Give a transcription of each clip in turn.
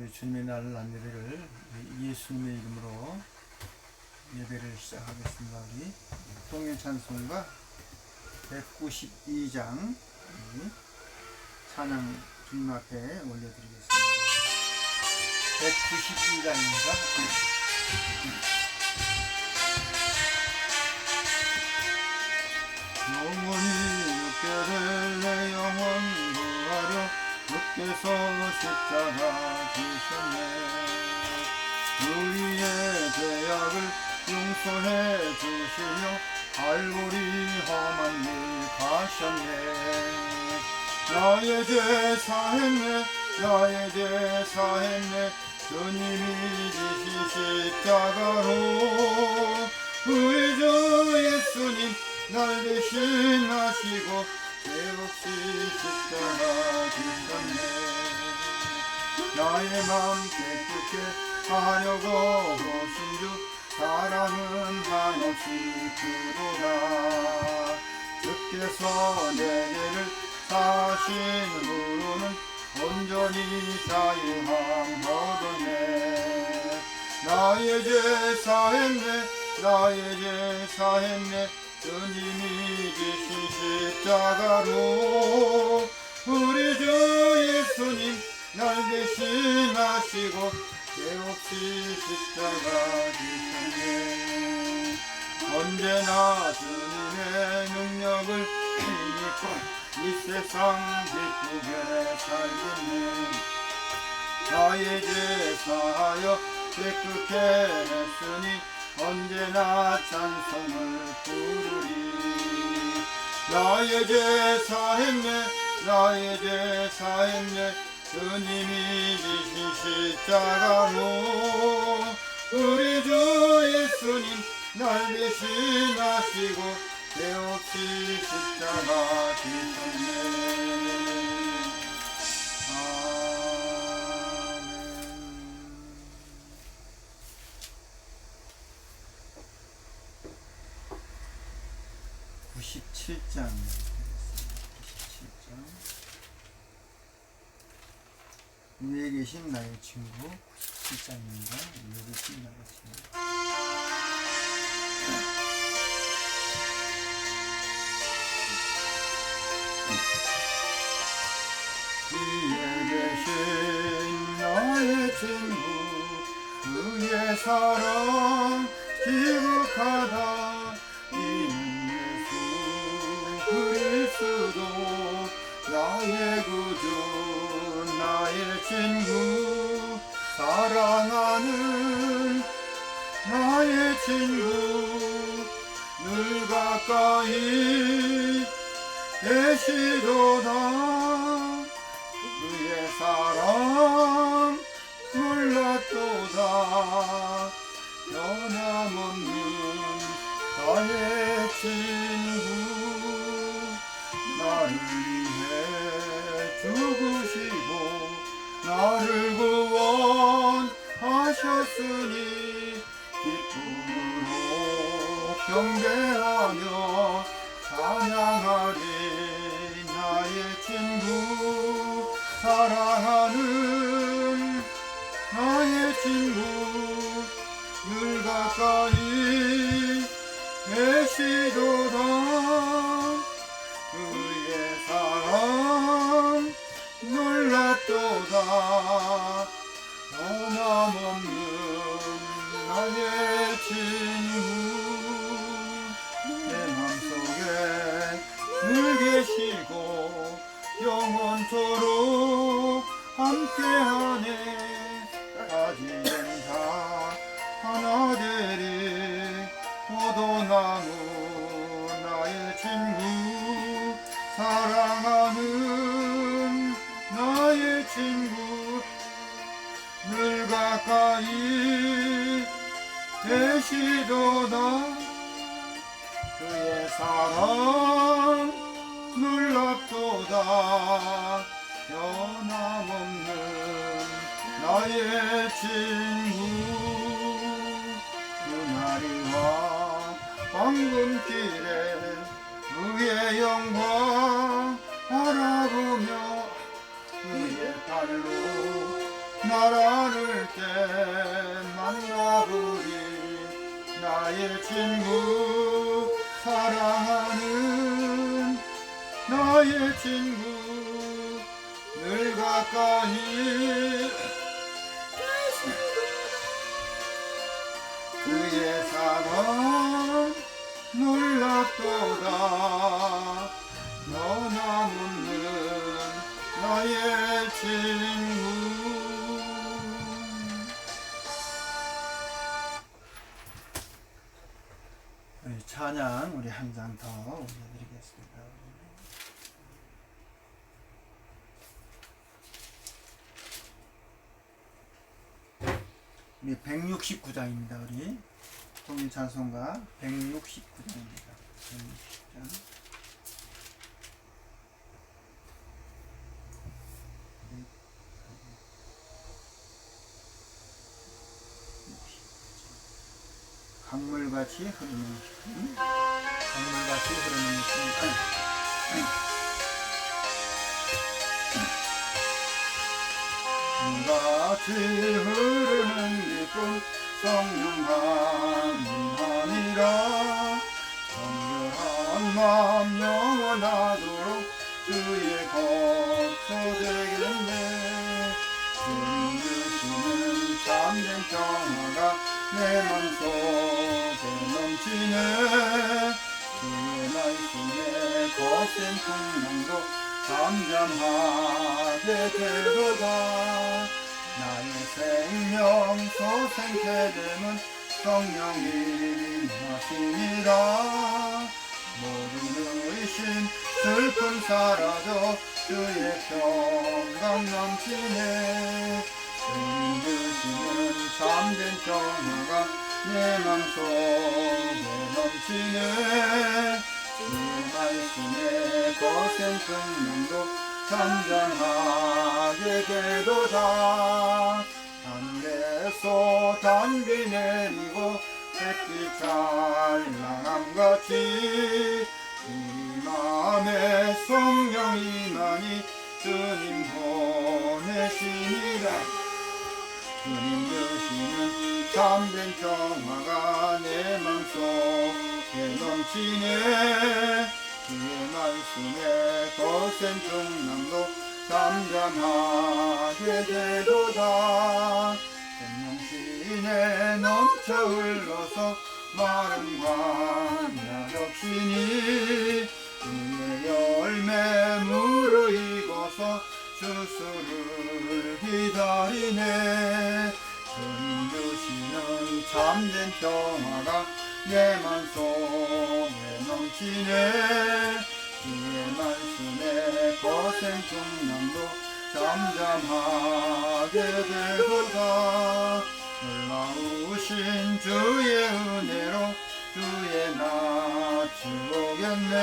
주님의 날 예배를 예수님의 이름으로 예배를 시작하겠습니다. 우리 동일 찬송가 192장 찬양 주님 앞에 올려드리겠습니다. 192장입니다. 영원히 육계를 내 영원 구하려 주께서 십자가 지셨네. 우리의 죄악을 용서해 주시며 갈보리 험한 길 가셨네. 나의 죄 사했네, 나의 죄 사했네. 주님이 지신 십자가로 우리 주 예수님 날 대신하시고 죄 없이 십자가 지셨네. 나의 맘 깨끗게 하려고 오신 주 사랑은 한없이 크도다. 주께서 내 죄를 사신 후로는 온전히 자유함 얻었네. 나의 죄 사했네, 나의 죄 사했네. 주님이 지신 십자가로 우리 주 예수님 날 대신하시고 죄 없이 십자가 지셨네. 언제나 주님의 능력을 믿고 이 세상 기쁘게 살겠네. 나의 죄 사하여 깨끗게 했으니 언제나 찬송을 부르리. 나의 죄 사했네, 나의 죄 사했네. 주님이 지신 십자가로 우리 주 예수님 날 대신하시고 죄 없이 십자가 지셨네. 아멘. 97장 위에 계신 나의 친구 97장입니다. 위에 계신 나의 친구. 위에 계신 나의 친구 그의 사랑 지극하다. 이는 예수 그리스도 나의 구주 나의 친구 사랑하는 나의 친구 늘 가까이 계시도다. 그의 사랑 몰랐도다. 변함없는 나의 친구 나를 위해 죽으시고 나를 구원하셨으니 기쁨으로 경배하며 찬양하리. 나의 친구 사랑하는 나의 친구 늘 가까이 계시도다. 그의 사랑 놀랍도다. 변함없는 나의 친구 내 맘속에 늘 계시고 영원토록 함께하네. 가지는 다 하나 되리. 포도나무 나의 친구 사랑하는 나의 친구 늘 가까이 계시도다. 그의 사랑 놀랍도다. 변함없는 나의 친구 그날이와 황금길에 그의 영광 바라보며 그의 발로 날 안을 때 만나보리 나의 친구 사랑하는 나의 친구 늘 가까이 그의 사랑 놀랍도다 너나 묻는 나의 친구. 우리 찬양 우리 한 장 더 올려드리겠습니다. 우리 169장입니다. 우리 통일찬송가 169장입니다. 169장. 강물같이 흐르는 강물같이 흐르는 같이 흐르는 기쁨 성령 하니라 정결한 마음 영원하도록 주의 거처 되겠네 주님 주시는 참된 평화가 내 맘속에 넘치네 주의 말씀에 거센 풍랑도 잠잠하게 되도다 나의 생명 소생케 됨은 성령이 하시니라 모든 의심 슬픔 사라져 주의 평강 넘치네 주님 주시는 참된 평화가 내 맘속에 넘치네 주의 말씀에 거센 풍랑도 잠잠하게 되도다 하늘에서 단비 내리고 햇빛 찬란함같이 우리 맘에 성령이만이 주님 보내시니라 주님 주시는 참된 평화가 내 맘속에 넘치네 주의 말씀에 거센 풍랑도 잠잠하게 되도다 생명신에 넘쳐 흘러서 마른 광야 혁신이 주의 열매 무르익어서 주수를 기다리네 주님 주시는 참된 평화가 내 맘속에 넘치네 주의 말씀에 거센 풍랑도 잠잠하게 되도다 놀라우신 주의 은혜로 주의 낯을 보겠네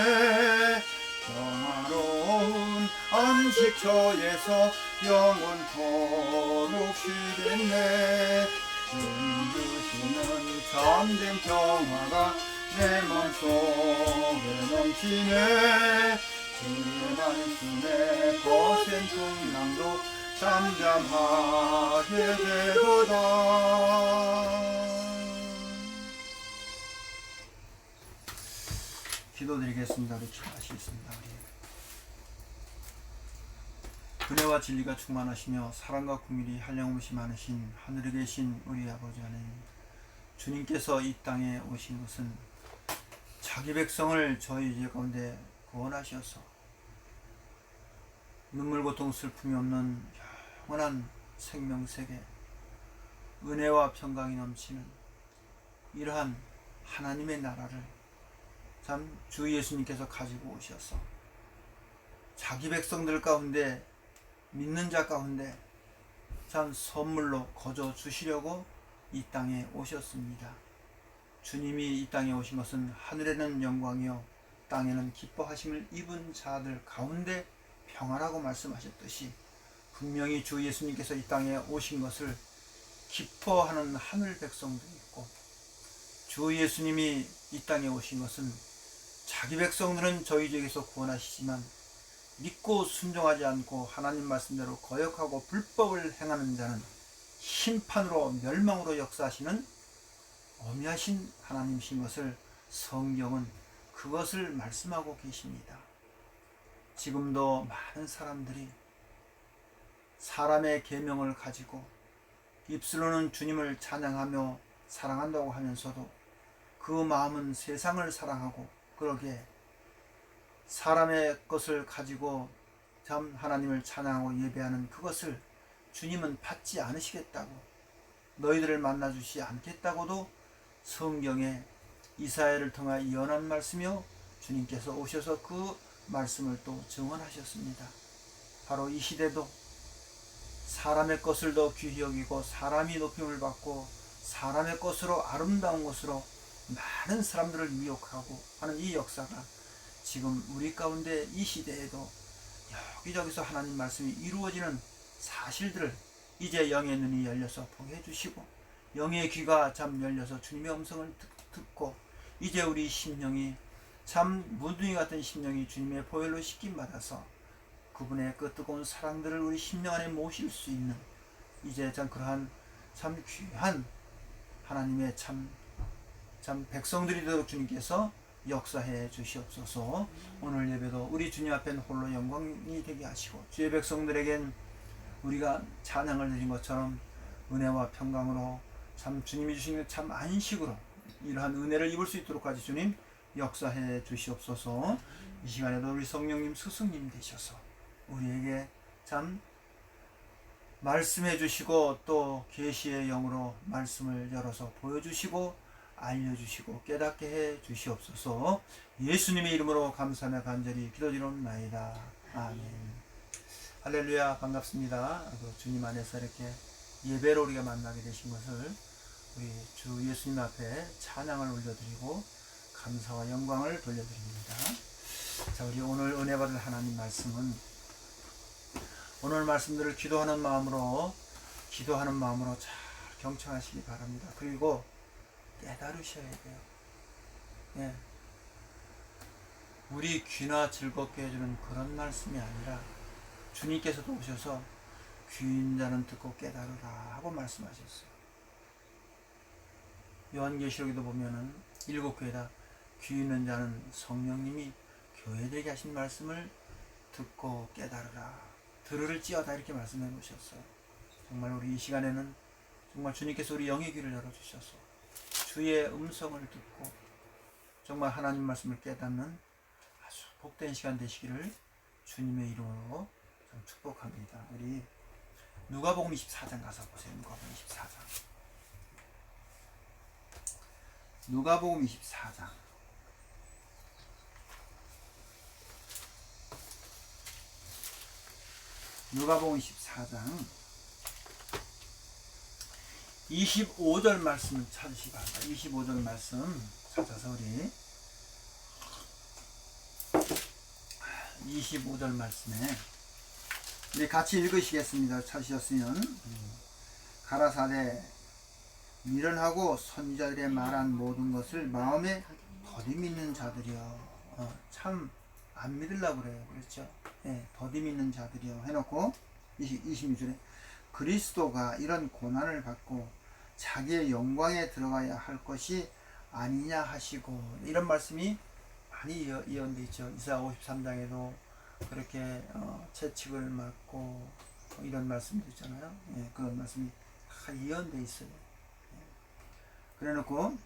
평화로운 안식처에서 영원토록 쉬겠네 주님 주시는 참된 평화가 내 맘속에 넘치네 주의 말씀에 거센 풍랑도 잠잠하게 되도다. 기도드리겠습니다. 우리 기도하시겠습니다. 은혜와 진리가 충만하시며 사랑과 긍휼이 한량없이 많으신 하늘에 계신 우리 아버지 하나님, 주님께서 이 땅에 오신 것은 자기 백성을 저희 죄 가운데 구원하셔서 눈물 고통 슬픔이 없는 영원한 생명세계, 은혜와 평강이 넘치는 이러한 하나님의 나라를 참 주 예수님께서 가지고 오셔서 자기 백성들 가운데, 믿는 자 가운데 참 선물로 거저 주시려고 이 땅에 오셨습니다. 주님이 이 땅에 오신 것은 하늘에는 영광이요 땅에는 기뻐하심을 입은 자들 가운데 평안하고 말씀하셨듯이, 분명히 주 예수님께서 이 땅에 오신 것을 기뻐하는 하늘 백성도 있고, 주 예수님이 이 땅에 오신 것은 자기 백성들은 저희 죄에서 구원하시지만 믿고 순종하지 않고 하나님 말씀대로 거역하고 불법을 행하는 자는 심판으로 멸망으로 역사하시는 어미하신 하나님이신 것을 성경은 그것을 말씀하고 계십니다. 지금도 많은 사람들이 사람의 계명을 가지고 입술로는 주님을 찬양하며 사랑한다고 하면서도 그 마음은 세상을 사랑하고 그러게 사람의 것을 가지고 참 하나님을 찬양하고 예배하는 그것을 주님은 받지 않으시겠다고, 너희들을 만나주시 않겠다고도 성경에 이사야를 통하여 예언한 말씀이요, 주님께서 오셔서 그 말씀을 또 증언하셨습니다. 바로 이 시대도 사람의 것을 더 귀히 여기고 사람이 높임을 받고 사람의 것으로 아름다운 것으로 많은 사람들을 미혹하고 하는 이 역사가 지금 우리 가운데 이 시대에도 여기저기서 하나님 말씀이 이루어지는 사실들을 이제 영의 눈이 열려서 보게 해주시고 영의 귀가 참 열려서 주님의 음성을 듣고 이제 우리 심령이 참 무둥이 같은 심령이 주님의 보혈로 씻김 받아서 그분의 그 뜨거운 사랑들을 우리 심령 안에 모실 수 있는 이제 참 그러한 참 귀한 하나님의 참 백성들이 되도록 주님께서 역사해 주시옵소서. 오늘 예배도 우리 주님 앞에는 홀로 영광이 되게 하시고 주의 백성들에겐 우리가 찬양을 드린 것처럼 은혜와 평강으로 참 주님이 주시는 참 안식으로 이러한 은혜를 입을 수 있도록까지 주님 역사해 주시옵소서. 이 시간에도 우리 성령님 스승님 되셔서 우리에게 참 말씀해 주시고 또 계시의 영으로 말씀을 열어서 보여주시고 알려주시고 깨닫게 해 주시옵소서. 예수님의 이름으로 감사하며 간절히 기도드리옵나이다. 아멘. 할렐루야. 반갑습니다. 주님 안에서 이렇게 예배로 우리가 만나게 되신 것을 우리 주 예수님 앞에 찬양을 올려드리고 감사와 영광을 돌려드립니다. 자, 우리 오늘 은혜 받을 하나님 말씀은 오늘 말씀들을 기도하는 마음으로 잘 경청하시기 바랍니다. 그리고 깨달으셔야 돼요. 예. 우리 귀나 즐겁게 해주는 그런 말씀이 아니라 주님께서도 오셔서 귀 있는 자는 듣고 깨달으라 하고 말씀하셨어요. 요한계시록에도 보면은 7교회다 귀 있는 자는 성령님이 교회들에게 하신 말씀을 듣고 깨달으라, 들을지어다 이렇게 말씀해 놓으셨어요. 정말 우리 이 시간에는 정말 주님께서 우리 영의 귀를 열어주셔서 주의 음성을 듣고 정말 하나님 말씀을 깨닫는 아주 복된 시간 되시기를 주님의 이름으로 축복합니다. 우리 누가복음 24장 가서 보세요. 누가복음 24장. 누가복음 24장. 누가복음 24장 25절 말씀 찾으시기 바랍니다. 25절 말씀 찾아서 우리 25절 말씀에 우리 같이 읽으시겠습니다. 찾으셨으면 가라사대 미련하고 선지자들의 말한 모든 것을 마음에 더디 믿는 자들이여. 참 안 믿으려고 그래요. 그렇죠? 예, 더디 믿는 자들이여 해놓고 26절에 그리스도가 이런 고난을 받고 자기의 영광에 들어가야 할 것이 아니냐 하시고, 이런 말씀이 많이 예언되어 있죠. 이사야 53장에도 그렇게 채찍을 맞고 이런 말씀도 있잖아요. 예, 그런 말씀이 다 예언되어 있어요. 예. 그래 놓고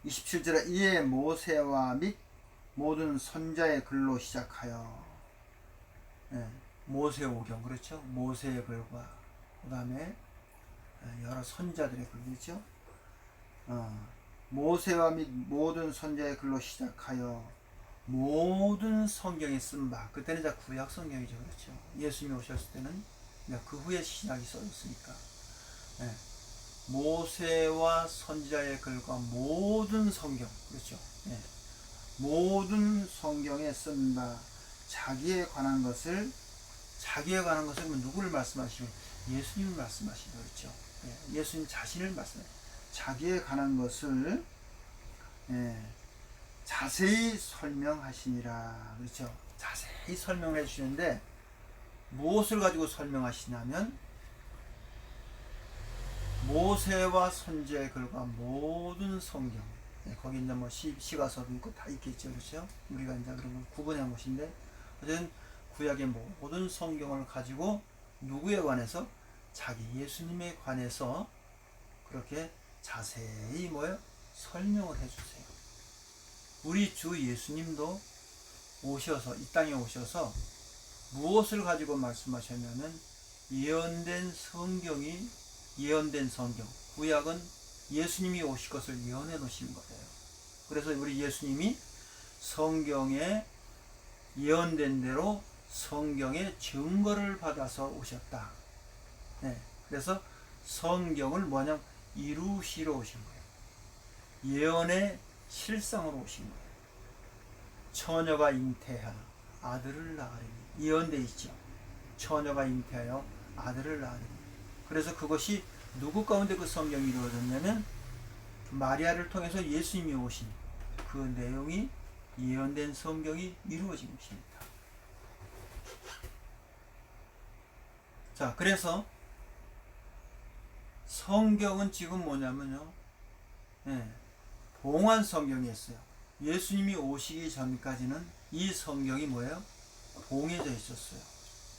27절에 이에 모세와 및 모든 선자의 글로 시작하여, 예, 모세오경, 그렇죠? 모세의 글과 그 다음에 여러 선자들의 글이죠. 모세와 및 모든 선자의 글로 시작하여 모든 성경에 쓴 바, 그때는 이제 구약 성경이죠. 그렇죠? 예수님이 오셨을 때는 그 후에 신약이 써졌으니까. 예. 모세와 선지자의 글과 모든 성경, 그렇죠? 예. 모든 성경에 쓴 바 자기에 관한 것을 누구를 말씀하시면 예수님을 말씀하시죠. 그렇죠? 예. 예수님 자신을 말씀해요. 자기에 관한 것을, 예, 자세히 설명하시니라. 그렇죠? 자세히 설명을 해주시는데 무엇을 가지고 설명하시냐면 모세와 선지자의 글과 모든 성경, 거기 이제 뭐 시가서도 있고 다 있겠죠, 그렇죠? 우리가 이제 그런 걸 구분해 것인데 어쨌든 구약의 모든 성경을 가지고 누구에 관해서 자기 예수님에 관해서 그렇게 자세히 설명을 해주세요. 우리 주 예수님도 오셔서 이 땅에 오셔서 무엇을 가지고 말씀하셨냐면 예언된 성경, 구약은 예수님이 오실 것을 예언해 놓으신 거예요. 그래서 우리 예수님이 성경에 예언된 대로 성경의 증거를 받아서 오셨다. 네, 그래서 성경을 이루시러 오신 거예요. 예언의 실상으로 오신 거예요. 처녀가 잉태하 아들을 낳으리니 예언되어 있죠. 처녀가 잉태하여 아들을 낳으리니. 그래서 그것이 누구 가운데 그 성경이 이루어졌냐면 마리아를 통해서 예수님이 오신 그 내용이 예언된 성경이 이루어진 것입니다. 자, 그래서 성경은 지금 뭐냐면요, 봉한 성경이었어요. 예수님이 오시기 전까지는 이 성경이 봉해져 있었어요.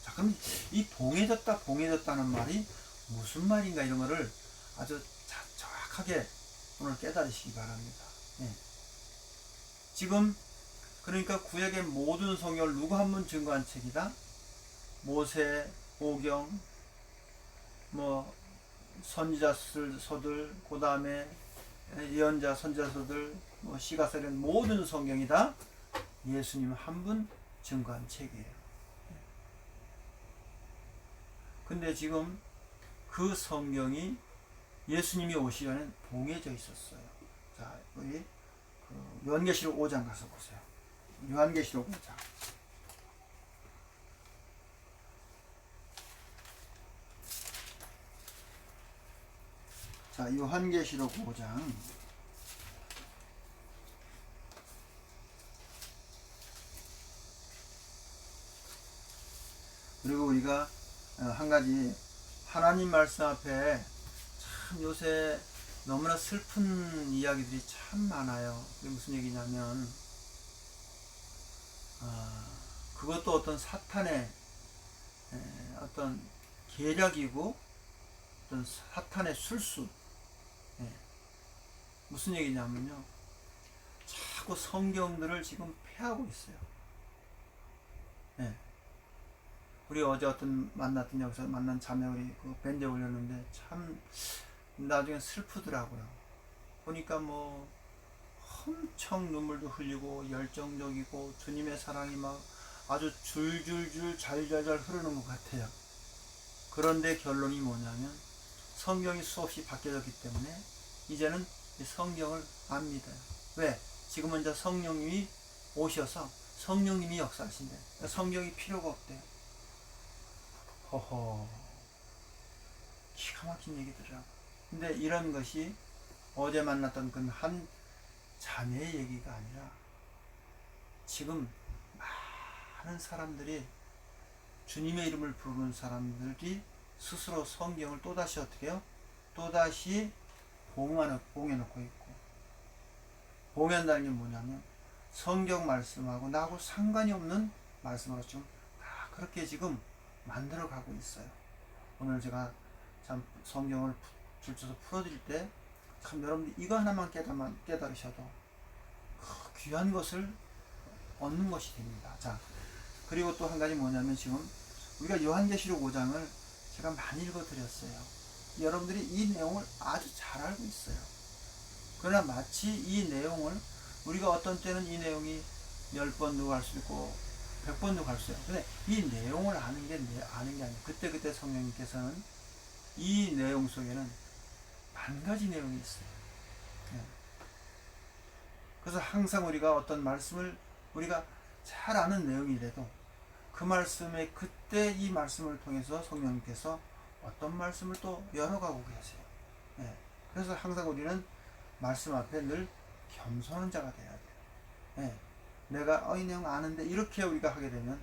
자, 그럼 이 봉해졌다는 말이 무슨 말인가, 이런 거를 아주 정확하게 오늘 깨달으시기 바랍니다. 지금 그러니까 구약의 모든 성경을 누구 한 분 증거한 책이다? 모세, 오경, 선지자서들, 그 다음에 예언자, 선지자서들, 시가서, 이런 모든 성경이 다 예수님 한 분 증거한 책이에요. 근데 지금 그 성경이 예수님이 오시기 전에 봉해져 있었어요. 자, 우리 요한계시록 5장 가서 보세요. 요한계시록 5장. 자, 요한계시록 5장. 그리고 우리가 한 가지, 하나님 말씀 앞에 참 요새 너무나 슬픈 이야기들이 참 많아요. 그게 무슨 얘기냐면 그것도 어떤 사탄의 어떤 계략이고 어떤 사탄의 술수. 무슨 얘기냐면요, 자꾸 성경들을 지금 폐하고 있어요. 우리 어제 여기서 만난 자매, 우리 그 밴드에 올렸는데 참 나중에 슬프더라고요. 보니까 엄청 눈물도 흘리고 열정적이고 주님의 사랑이 아주 줄줄줄 잘잘잘 흐르는 것 같아요. 그런데 결론이 뭐냐면 성경이 수없이 바뀌어졌기 때문에 이제는 이 성경을 안 믿어요. 왜? 지금은 이제 성령님이 오셔서 성령님이 역사하신대. 성경이 필요가 없대요. 허허, 기가 막힌 얘기들이라고. 근데 이런 것이 어제 만났던 그 한 자매의 얘기가 아니라 지금 많은 사람들이, 주님의 이름을 부르는 사람들이 스스로 성경을 또다시 어떻게 해요? 또다시 봉해놓고 있고, 봉해한다는 게 뭐냐면 성경 말씀하고 나하고 상관이 없는 말씀으로 좀 그렇게 지금 만들어가고 있어요. 오늘 제가 참 성경을 줄쳐서 풀어드릴 때 참 여러분들 이거 하나만 깨달으셔도 그 귀한 것을 얻는 것이 됩니다. 자, 그리고 또 한 가지 뭐냐면 지금 우리가 요한계시록 5장을 제가 많이 읽어드렸어요. 여러분들이 이 내용을 아주 잘 알고 있어요. 그러나 마치 이 내용을 우리가 어떤 때는 이 내용이 10번도 갈 수 있고 100번도 갈 수 있어요. 근데 이 내용을 아는 게 아니에요. 그때 성령님께서는 이 내용 속에는 한 가지 내용이 있어요. 그래서 항상 우리가 어떤 말씀을 우리가 잘 아는 내용이라도 그 말씀에 그때 이 말씀을 통해서 성령님께서 어떤 말씀을 또 열어가고 계세요. 그래서 항상 우리는 말씀 앞에 늘 겸손한 자가 돼야 돼요. 내가 이 내용 아는데 이렇게 우리가 하게 되면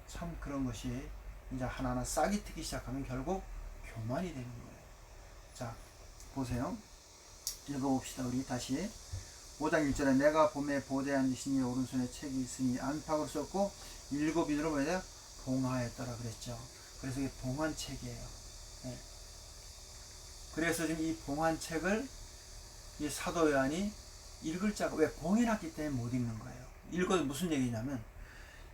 참 그런 것이 이제 하나하나 싹이 트기 시작하면 결국 교만이 되는 거예요. 자, 보세요. 읽어봅시다. 우리 다시 5장 1절에 내가 봄에 보좌에 앉으신 이 오른손에 책이 있으니 안팎으로 썼고 7인으로 뭐냐? 봉하였더라 그랬죠. 그래서 이게 봉한 책이에요. 네. 그래서 지금 이 봉한 책을 이 사도 요한이 읽을 자가 왜 봉해놨기 때문에 못 읽는 거예요. 읽어도 무슨 얘기냐면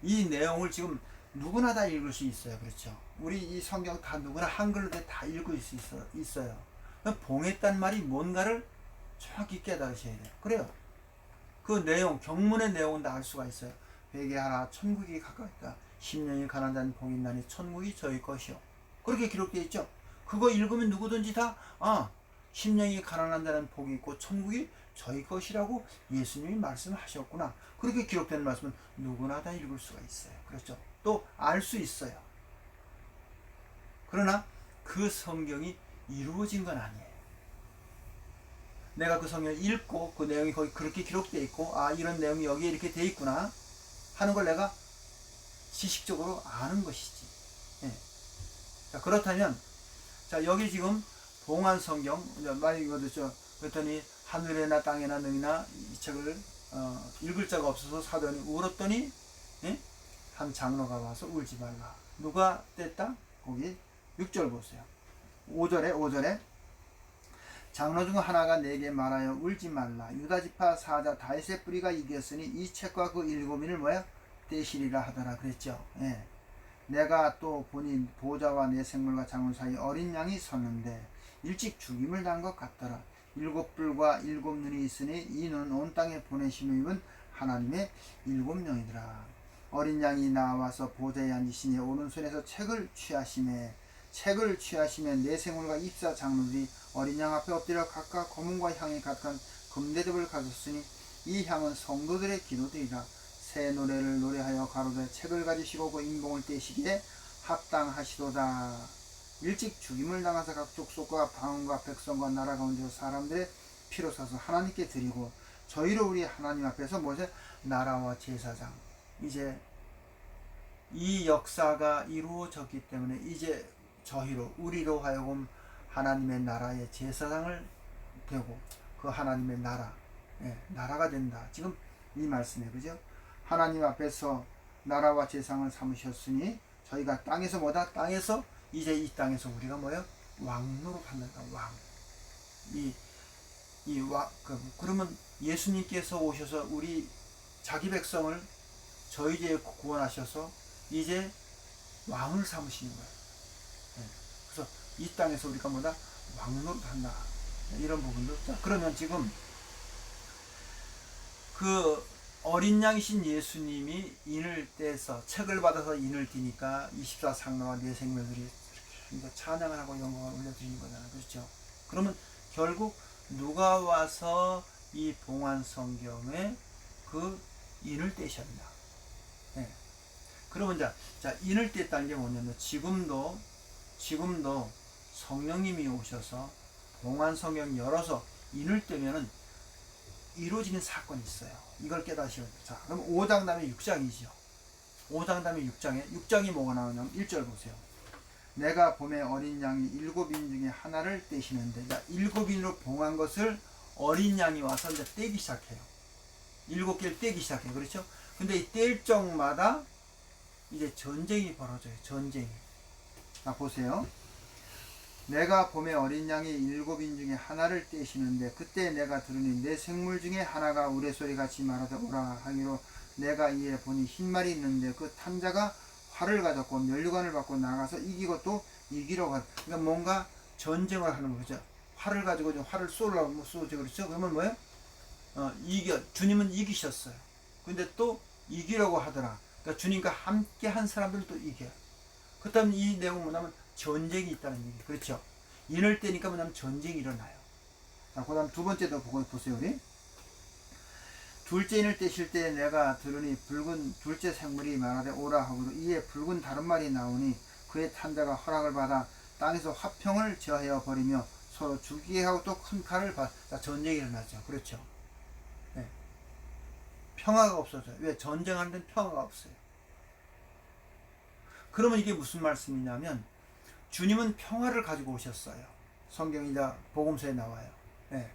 이 내용을 지금 누구나 다 읽을 수 있어요. 그렇죠. 우리 이 성경 다 누구나 한글로 다 읽을 수 있어요. 봉했단 말이 뭔가를 정확히 깨달으셔야 돼요. 그래요. 그 내용, 경문의 내용은 다 알 수가 있어요. 회개하라, 천국이 가까웠다. 10년이 가난한 자는 복이 있나니 천국이 저희 것이요. 그렇게 기록되어 있죠. 그거 읽으면 누구든지 다 10년이 가난한 자는 복이 있고 천국이 저희 것이라고 예수님이 말씀하셨구나. 그렇게 기록된 말씀은 누구나 다 읽을 수가 있어요. 그렇죠. 또 알 수 있어요. 그러나 그 성경이 이루어진 건 아니에요. 내가 그 성경을 읽고 그 내용이 거기 그렇게 기록되어 있고 이런 내용이 여기에 이렇게 되어 있구나 하는 걸 내가 지식적으로 아는 것이지. 예. 자, 그렇다면 자, 여기 지금 봉한 성경 많이 읽어듣죠. 그랬더니 하늘에나 땅에나 능이나 이 책을 읽을 자가 없어서 사도니 울었더니 한 장로가 와서 울지 말라. 누가 뗐다? 거기 6절 보세요. 5절에 장로 중 하나가 내게 말하여 울지 말라. 유다지파 사자 다윗의 뿌리가 이겼으니 이 책과 그 7인을 뭐야? 떼시리라 하더라 그랬죠. 예. 내가 또 보니 보좌와 내 생물과 장로 사이 어린 양이 섰는데 일찍 죽임을 당한 것 같더라. 7뿔과 7눈이 있으니 이는 온 땅에 보내심을 입은 하나님의 7명이더라. 어린 양이 나와서 보좌에 앉으시니 오른손에서 책을 취하시매 내 생물과 입사 장로들이 어린 양 앞에 엎드려 각각 고문과 향이 가득한 금대접을 가졌으니 이 향은 성도들의 기도들이라. 새 노래를 노래하여 가로되 책을 가지시고 그 인봉을 떼시기에 합당하시도다. 일찍 죽임을 당하사 각 족속과 방언과 백성과 나라 가운데서 사람들의 피로 사서 하나님께 드리고 저희로 우리 하나님 앞에서 모세 나라와 제사장. 이제 이 역사가 이루어졌기 때문에 이제 저희로 우리로 하여금 하나님의 나라의 제사장을 되고 그 하나님의 나라 나라가 된다. 지금 이 말씀이에요. 그죠? 하나님 앞에서 나라와 제사장을 삼으셨으니 저희가 땅에서 뭐다? 땅에서 이제 이 땅에서 우리가 뭐예요? 왕노로 받는다. 왕. 그러면 예수님께서 오셔서 우리 자기 백성을 저희 죄에 구원하셔서 이제 왕을 삼으시는 거예요. 그래서 이 땅에서 우리가 뭐다? 왕노로 한다. 이런 부분도. 자, 그러면 지금 그 어린 양이신 예수님이 인을 떼서 책을 받아서 인을 띠니까 24상노와 네 생명들이 찬양을 하고 영광을 올려드리는 거잖아요. 그렇죠? 그러면 결국 누가 와서 이 봉한 성경에 그 인을 떼셨나? 네. 그러면 자 인을 뗐다는 게 뭐냐면 지금도 성령님이 오셔서 봉한 성경 열어서 인을 떼면은 이루어지는 사건이 있어요. 이걸 깨닫으셔야 돼요. 자, 그럼 5장 다음에 6장이죠. 5장 다음에 6장이 뭐가 나오냐면 1절 보세요. 내가 봄에 어린 양이 7인 중에 하나를 떼시는데, 자, 7인으로 봉한 것을 어린 양이 와서 이제 떼기 시작해요. 7개를 떼기 시작해요. 그렇죠? 근데 이 뗄 적마다 이제 전쟁이 벌어져요. 전쟁이. 자, 보세요. 내가 봄에 어린 양이 7인 중에 하나를 떼시는데 그때 내가 들으니 내 생물 중에 하나가 우레소리같이 말하되 오라 하기로 내가 이에 보니 흰말이 있는데 그 탄자가 활을 가졌고 면류관을 받고 나가서 이기고 또 이기려고 하다. 그러니까 뭔가 전쟁을 하는 거죠. 활을 가지고 좀 활을 쏘려고 쏘죠. 그렇죠? 그러면 뭐예요? 주님은 이기셨어요. 근데 또 이기려고 하더라. 그러니까 주님과 함께 한 사람들은 또 이겨요. 그렇다면 이 내용은 뭐냐면 전쟁이 있다는 얘기. 그렇죠? 인을 떼니까 뭐냐면 전쟁이 일어나요. 자, 그 다음 두 번째도 보세요, 우리. 둘째 인을 떼실 때 내가 들으니 붉은 둘째 생물이 말하되 오라 하고도 이에 붉은 다른 말이 나오니 그의 탄자가 허락을 받아 땅에서 화평을 저하여 버리며 서로 죽이게 하고 또 큰 칼을 자, 전쟁이 일어나죠. 그렇죠? 네. 평화가 없어져요. 왜? 전쟁하는 데는 평화가 없어요. 그러면 이게 무슨 말씀이냐면 주님은 평화를 가지고 오셨어요. 성경이자 복음서에 나와요. 네.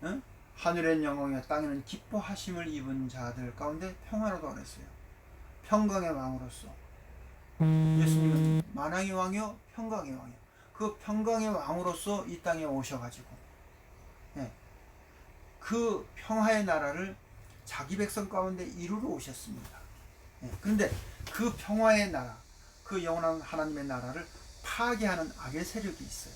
응? 하늘엔 영광이요 땅에는 기뻐하심을 입은 자들 가운데 평화로다 그랬어요. 평강의 왕으로서 예수님은 만왕의 왕이요 평강의 왕이요. 그 평강의 왕으로서 이 땅에 오셔가지고 네. 그 평화의 나라를 자기 백성 가운데 이루러 오셨습니다. 네. 그런데 그 평화의 나라, 그 영원한 하나님의 나라를 파괴하는 악의 세력이 있어요.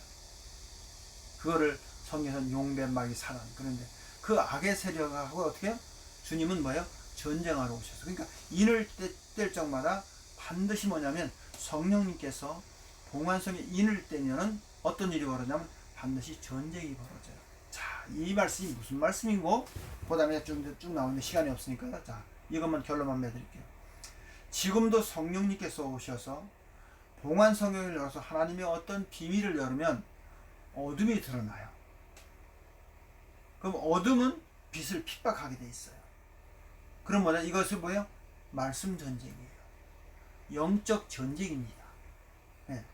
그거를 성경에서는 용변마귀 사단. 그런데 그 악의 세력하고 어떻게 해요? 주님은 뭐예요? 전쟁하러 오셔서. 그러니까 인을 뗄 적마다 반드시 뭐냐면 성령님께서 봉안성에 인을 떼면은 어떤 일이 벌어지냐면 반드시 전쟁이 벌어져요. 자, 이 말씀이 무슨 말씀이고 그 다음에 쭉 나오는데 시간이 없으니까 자, 이것만 결론만 매드릴게요. 지금도 성령님께서 오셔서 봉안성경을 열어서 하나님의 어떤 비밀을 열으면 어둠이 드러나요. 그럼 어둠은 빛을 핍박하게 돼 있어요. 그럼 뭐냐? 이것은 뭐예요? 말씀 전쟁이에요. 영적 전쟁입니다. 네.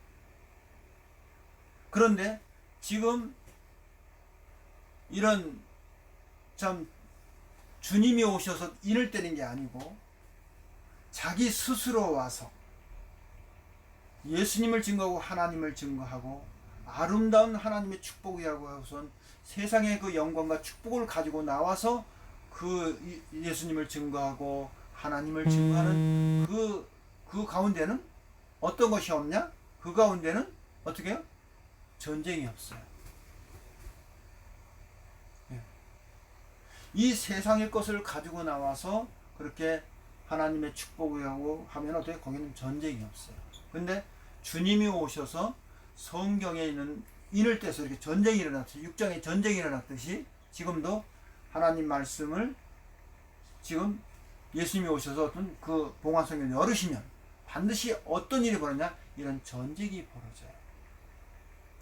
그런데 지금 이런 참 주님이 오셔서 인을 때리는 게 아니고 자기 스스로 와서 예수님을 증거하고 하나님을 증거하고 아름다운 하나님의 축복이라고 하고선 세상의 그 영광과 축복을 가지고 나와서 그 예수님을 증거하고 하나님을 증거하는 그 가운데는 어떤 것이 없냐? 그 가운데는 어떻게 해요? 전쟁이 없어요. 이 세상의 것을 가지고 나와서 그렇게 하나님의 축복이라고 하면 어떻게 거기는 전쟁이 없어요. 근데 주님이 오셔서 성경에 있는 인을 떼서 이렇게 전쟁이 일어났듯이 육장에 전쟁이 일어났듯이 지금도 하나님 말씀을 지금 예수님이 오셔서 어떤 그 봉화성경을 열으시면 반드시 어떤 일이 벌어지냐? 이런 전쟁이 벌어져요.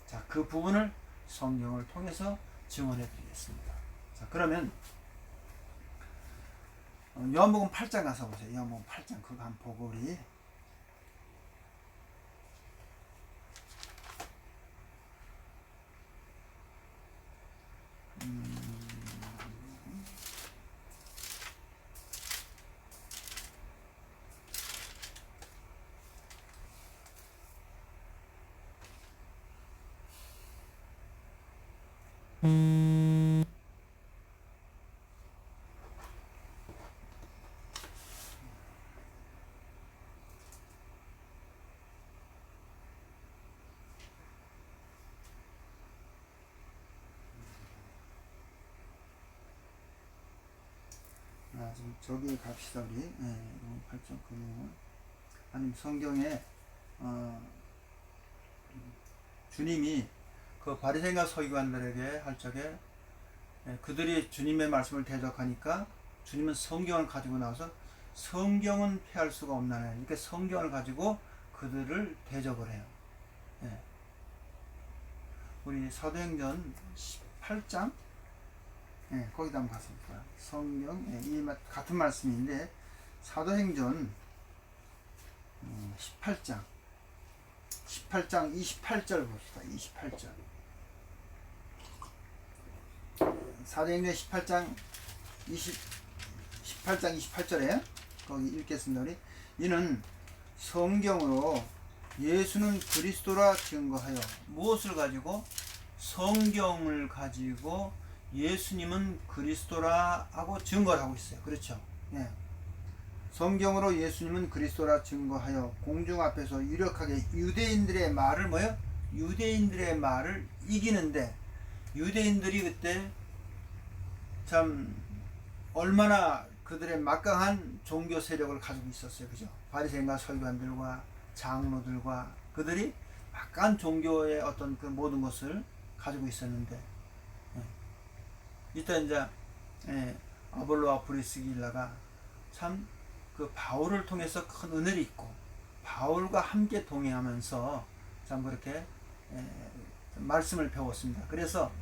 자, 그 부분을 성경을 통해서 증언해 드리겠습니다. 자, 그러면 요한복음 8장 가서 보세요. 요한복음 8장 그거 한번 보고 우리 지금 저기 갑시다 우리. 네, 8장 금융. 아니 성경에 주님이 그 바리새인과 서기관들에게 할 적에 그들이 주님의 말씀을 대적하니까 주님은 성경을 가지고 나와서 성경은 패할 수가 없나요? 이렇게 성경을 가지고 그들을 대적을 해요. 예. 우리 사도행전 18장 거기다 한번 가서 볼까요? 성경 이 같은 말씀인데 사도행전 18장 28절 봅시다. 28절 사도행전 18장 28절에 거기 읽겠습니다. 우리 이는 성경으로 예수는 그리스도라 증거하여 무엇을 가지고? 성경을 가지고 예수님은 그리스도라 하고 증거를 하고 있어요. 그렇죠? 예. 성경으로 예수님은 그리스도라 증거하여 공중 앞에서 유력하게 유대인들의 말을 뭐요? 유대인들의 말을 이기는데 유대인들이 그때 참 얼마나 그들의 막강한 종교 세력을 가지고 있었어요. 그죠? 바리새인과 서기관들과 장로들과 그들이 막강한 종교의 어떤 그 모든 것을 가지고 있었는데 이때 이제 아볼로와 브리스길라가 참 그 바울을 통해서 큰 은혜를 입고 바울과 함께 동행하면서 참 그렇게 말씀을 배웠습니다. 그래서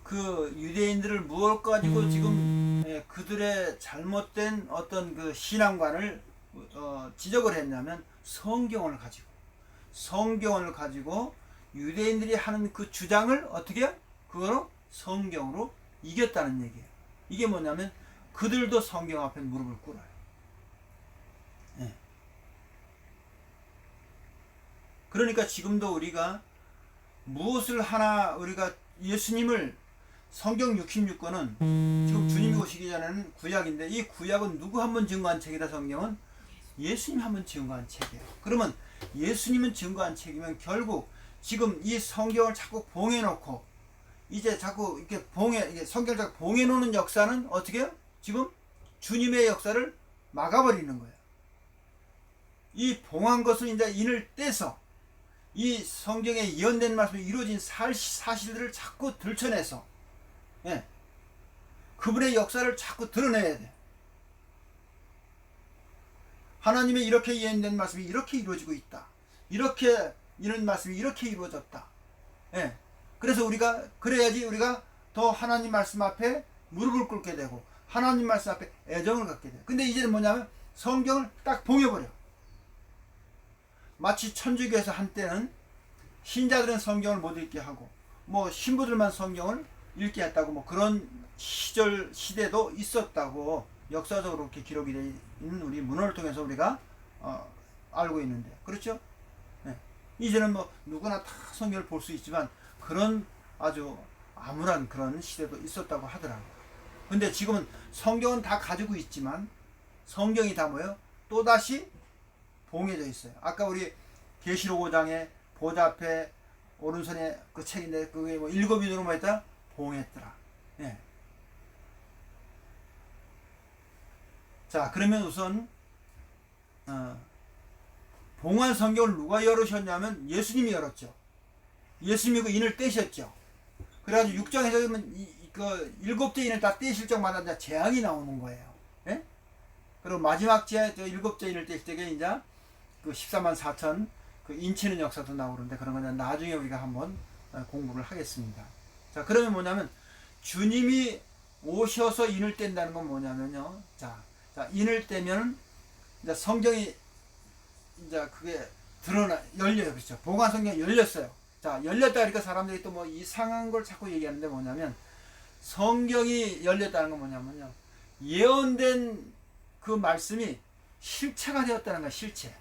그 유대인들을 무엇 가지고 지금 그들의 잘못된 어떤 그 신앙관을 지적을 했냐면 성경을 가지고 유대인들이 하는 그 주장을 어떻게 그거로 성경으로 이겼다는 얘기예요. 이게 뭐냐면 그들도 성경 앞에 무릎을 꿇어요. 예. 그러니까 지금도 우리가 무엇을 하나 우리가 예수님을 성경 66권은 지금 주님이 오시기 전에는 구약인데 이 구약은 누구 한 번 증거한 책이다. 성경은 예수님 한 번 증거한 책이에요. 그러면 예수님은 증거한 책이면 결국 지금 이 성경을 자꾸 봉해놓고 이제 자꾸 이렇게 성경을 자꾸 봉해놓는 역사는 어떻게 해요? 지금 주님의 역사를 막아버리는 거예요. 이 봉한 것은 이제 인을 떼서 이 성경에 예언된 말씀이 이루어진 사실들을 자꾸 들춰내서 그분의 역사를 자꾸 드러내야 돼. 하나님의 이렇게 예언된 말씀이 이렇게 이루어지고 있다. 이렇게 이런 말씀이 이렇게 이루어졌다. 그래서 그래야지 우리가 더 하나님 말씀 앞에 무릎을 꿇게 되고 하나님 말씀 앞에 애정을 갖게 돼. 근데 이제는 뭐냐면 성경을 딱 봉해버려. 마치 천주교에서 한때는 신자들은 성경을 못 읽게 하고 뭐 신부들만 성경을 읽게 했다고 뭐 그런 시대도 있었다고 역사적으로 이렇게 기록이 되어 있는 우리 문헌을 통해서 우리가 알고 있는데 그렇죠? 이제는 뭐 누구나 다 성경을 볼 수 있지만 그런 아주 암울한 그런 시대도 있었다고 하더라고요. 근데 지금은 성경은 다 가지고 있지만 성경이 다 뭐예요? 또다시 봉해져 있어요. 아까 우리 계시록 5장에 보좌 앞에 오른손에 그 책인데 그게 뭐 7인으로 뭐 했다? 봉했더라. 자, 그러면 우선 봉한 성경을 누가 열으셨냐면 예수님이 열었죠. 예수님이 그 인을 떼셨죠. 그래가지고 6장에서 보면 그 7째 인을 다 떼실 적마다 이제 재앙이 나오는 거예요. 그리고 마지막 저 7째 인을 떼실 때에 이제 그 14만 4천 그 인치는 역사도 나오는데 그런 건 나중에 우리가 한번 공부를 하겠습니다. 자, 그러면 뭐냐면 주님이 오셔서 인을 뗀다는 건 뭐냐면요. 자, 인을 떼면 이제 성경이 이제 그게 열려요. 그렇죠. 봉한 성경이 열렸어요. 자, 열렸다 그러니까 사람들이 또 뭐 이상한 걸 자꾸 얘기하는데 뭐냐면 성경이 열렸다는 건 뭐냐면요. 예언된 그 말씀이 실체가 되었다는 거야. 실체.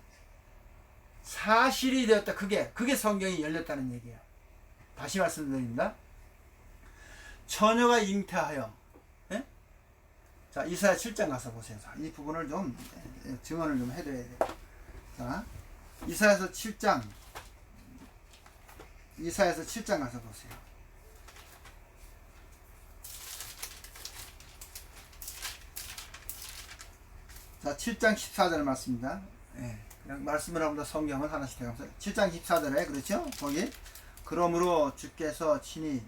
사실이 되었다. 그게 성경이 열렸다는 얘기예요. 다시 말씀드립니다. 처녀가 잉태하여 자, 이사야 7장 가서 보세요. 자, 이 부분을 좀 증언을 좀 해드려야 돼요. 자, 이사야서 7장 가서 보세요. 자, 7장 14절 말씀입니다. 그냥 말씀을 하면서 성경을 하나씩 해가면서 7장 14절에 그렇죠? 거기 그러므로 주께서 친히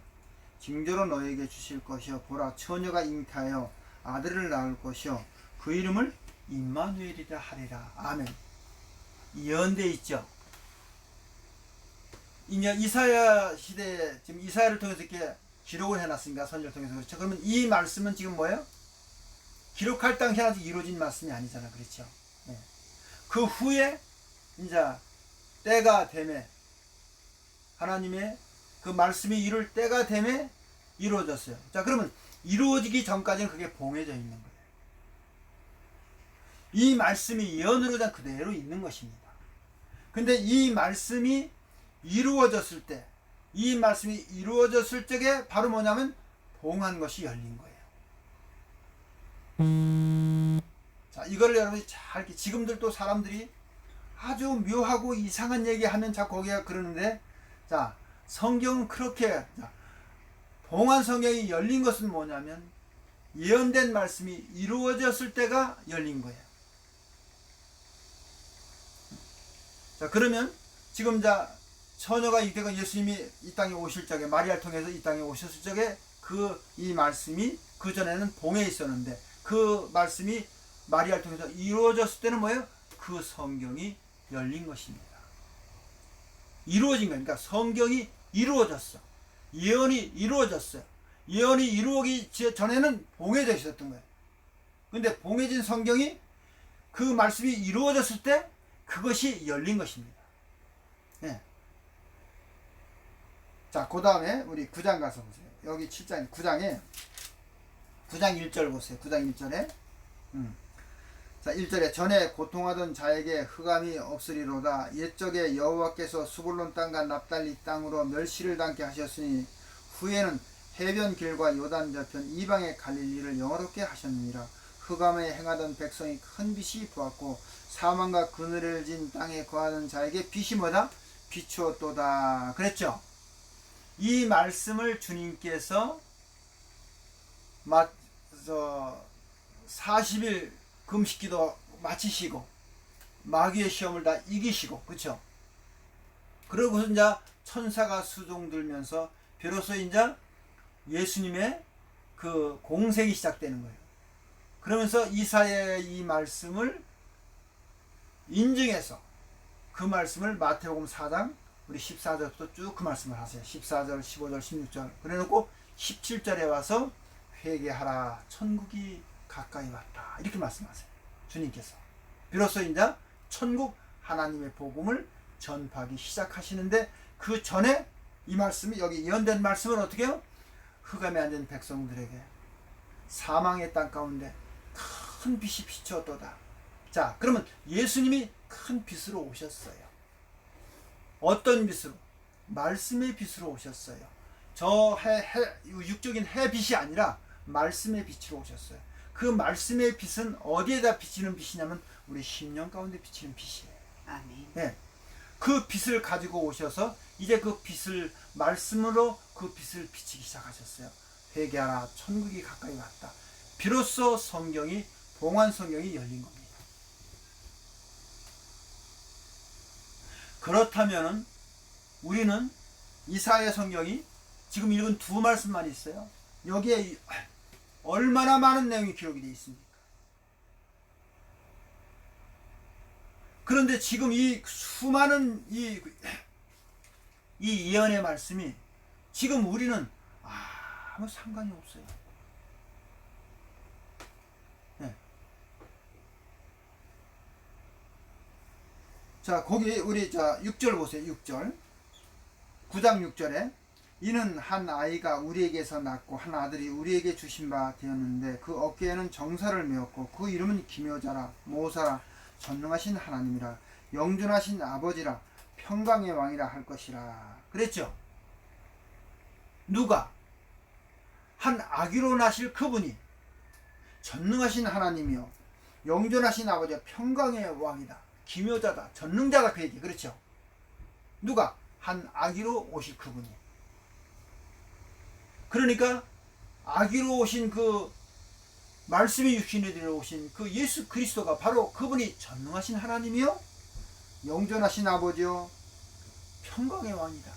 징조로 너에게 주실 것이요 보라 처녀가 잉태하여 아들을 낳을 것이요 그 이름을 임마누엘이라 하리라. 아멘. 예언되어 있죠. 이제 이사야 시대에 지금 이사야를 통해서 이렇게 기록을 해놨으니까 선지를 통해서 그렇죠. 그러면 이 말씀은 지금 뭐예요? 기록할 당시 아직 이루어진 말씀이 아니잖아. 그렇죠. 그 후에 이제 때가 되매 하나님의 그 말씀이 이룰 때가 되매 이루어졌어요. 자, 그러면 이루어지기 전까지는 그게 봉해져 있는 거예요. 이 말씀이 예언으로 그대로 있는 것입니다. 근데 이 말씀이 이루어졌을 때, 이 말씀이 이루어졌을 적에 바로 뭐냐면 봉한 것이 열린 거예요. 자, 이거를 여러분이 잘, 지금들 또 사람들이 아주 묘하고 이상한 얘기하면 자꾸 거기가 그러는데, 자, 성경은 그렇게, 자, 봉한 성경이 열린 것은 뭐냐면 예언된 말씀이 이루어졌을 때가 열린 거예요. 자, 그러면 지금 자 처녀가 잉태가 예수님이 이 땅에 오실 적에 마리아를 통해서 이 땅에 오셨을 적에 이 말씀이 그 전에는 봉해 있었는데 그 말씀이 마리아를 통해서 이루어졌을 때는 뭐예요? 그 성경이 열린 것입니다. 이루어진 거니까 성경이 이루어졌어. 예언이 이루어졌어요. 예언이 이루어지기 전에는 봉해져 있었던 거예요. 근데 봉해진 성경이 그 말씀이 이루어졌을 때 그것이 열린 것입니다. 예. 자, 그 다음에 우리 9장 가서 보세요. 여기 7장, 9장 1절 보세요. 9장 1절에. 자, 1절에 전에 고통하던 자에게 흑암이 없으리로다. 옛적에 여호와께서 수불론 땅과 납달리 땅으로 멸시를 당케 하셨으니 후에는 해변 길과 요단 저편 이방의 갈릴리를 영화롭게 하셨느니라. 흑암에 행하던 백성이 큰 빛이 보았고 사망과 그늘을 진 땅에 거하는 자에게 빛이 뭐다? 비추었도다. 그랬죠? 이 말씀을 주님께서 40일 금식기도 마치시고 마귀의 시험을 다 이기시고, 그렇죠? 그러고서 이제 천사가 수종들면서 비로소 이제 예수님의 그 공생이 시작되는 거예요. 그러면서 이사야의 이 말씀을 인증해서 그 말씀을 마태복음 4장 우리 14절부터 쭉 그 말씀을 하세요. 14절, 15절, 16절 그래놓고 17절에 와서 회개하라, 천국이 가까이 왔다, 이렇게 말씀하세요. 주님께서 비로소 이제 천국 하나님의 복음을 전파하기 시작하시는데, 그 전에 이 말씀이, 여기 예언된 말씀은 어떻게 해요? 흑암에 앉은 백성들에게 사망의 땅 가운데 큰 빛이 비추었도다. 자, 그러면 예수님이 큰 빛으로 오셨어요. 어떤 빛으로? 말씀의 빛으로 오셨어요. 저 육적인 햇빛이 아니라 말씀의 빛으로 오셨어요. 그 말씀의 빛은 어디에다 비치는 빛이냐면 우리 심령 가운데 비치는 빛이에요. 아멘. 네. 그 빛을 가지고 오셔서 이제 그 빛을, 말씀으로 그 빛을 비치기 시작하셨어요. 회개하라, 천국이 가까이 왔다. 비로소 성경이, 봉한 성경이 열린 겁니다. 그렇다면은 우리는 이사야 성경이 지금 읽은 두 말씀만 있어요. 여기에 얼마나 많은 내용이 기록이 되어 있습니까? 그런데 지금 이 수많은 이 예언의 말씀이 지금 우리는 아무 상관이 없어요. 네. 자, 거기 우리 6절 보세요. 6절. 9장 6절에 이는 한 아이가 우리에게서 낳고 한 아들이 우리에게 주신 바 되었는데 그 어깨에는 정사를 메었고 그 이름은 기묘자라, 모사라, 전능하신 하나님이라, 영존하신 아버지라, 평강의 왕이라 할 것이라. 그랬죠? 누가? 한 아기로 나실 그분이 전능하신 하나님이요, 영존하신 아버지와 평강의 왕이다, 기묘자다, 전능자다, 그 얘기. 그렇죠? 누가? 한 아기로 오실 그분이. 그러니까 아기로 오신 그 말씀이 육신이 되어 오신 그 예수 그리스도가 바로 그분이 전능하신 하나님이요, 영존하신 아버지요, 평강의 왕이다.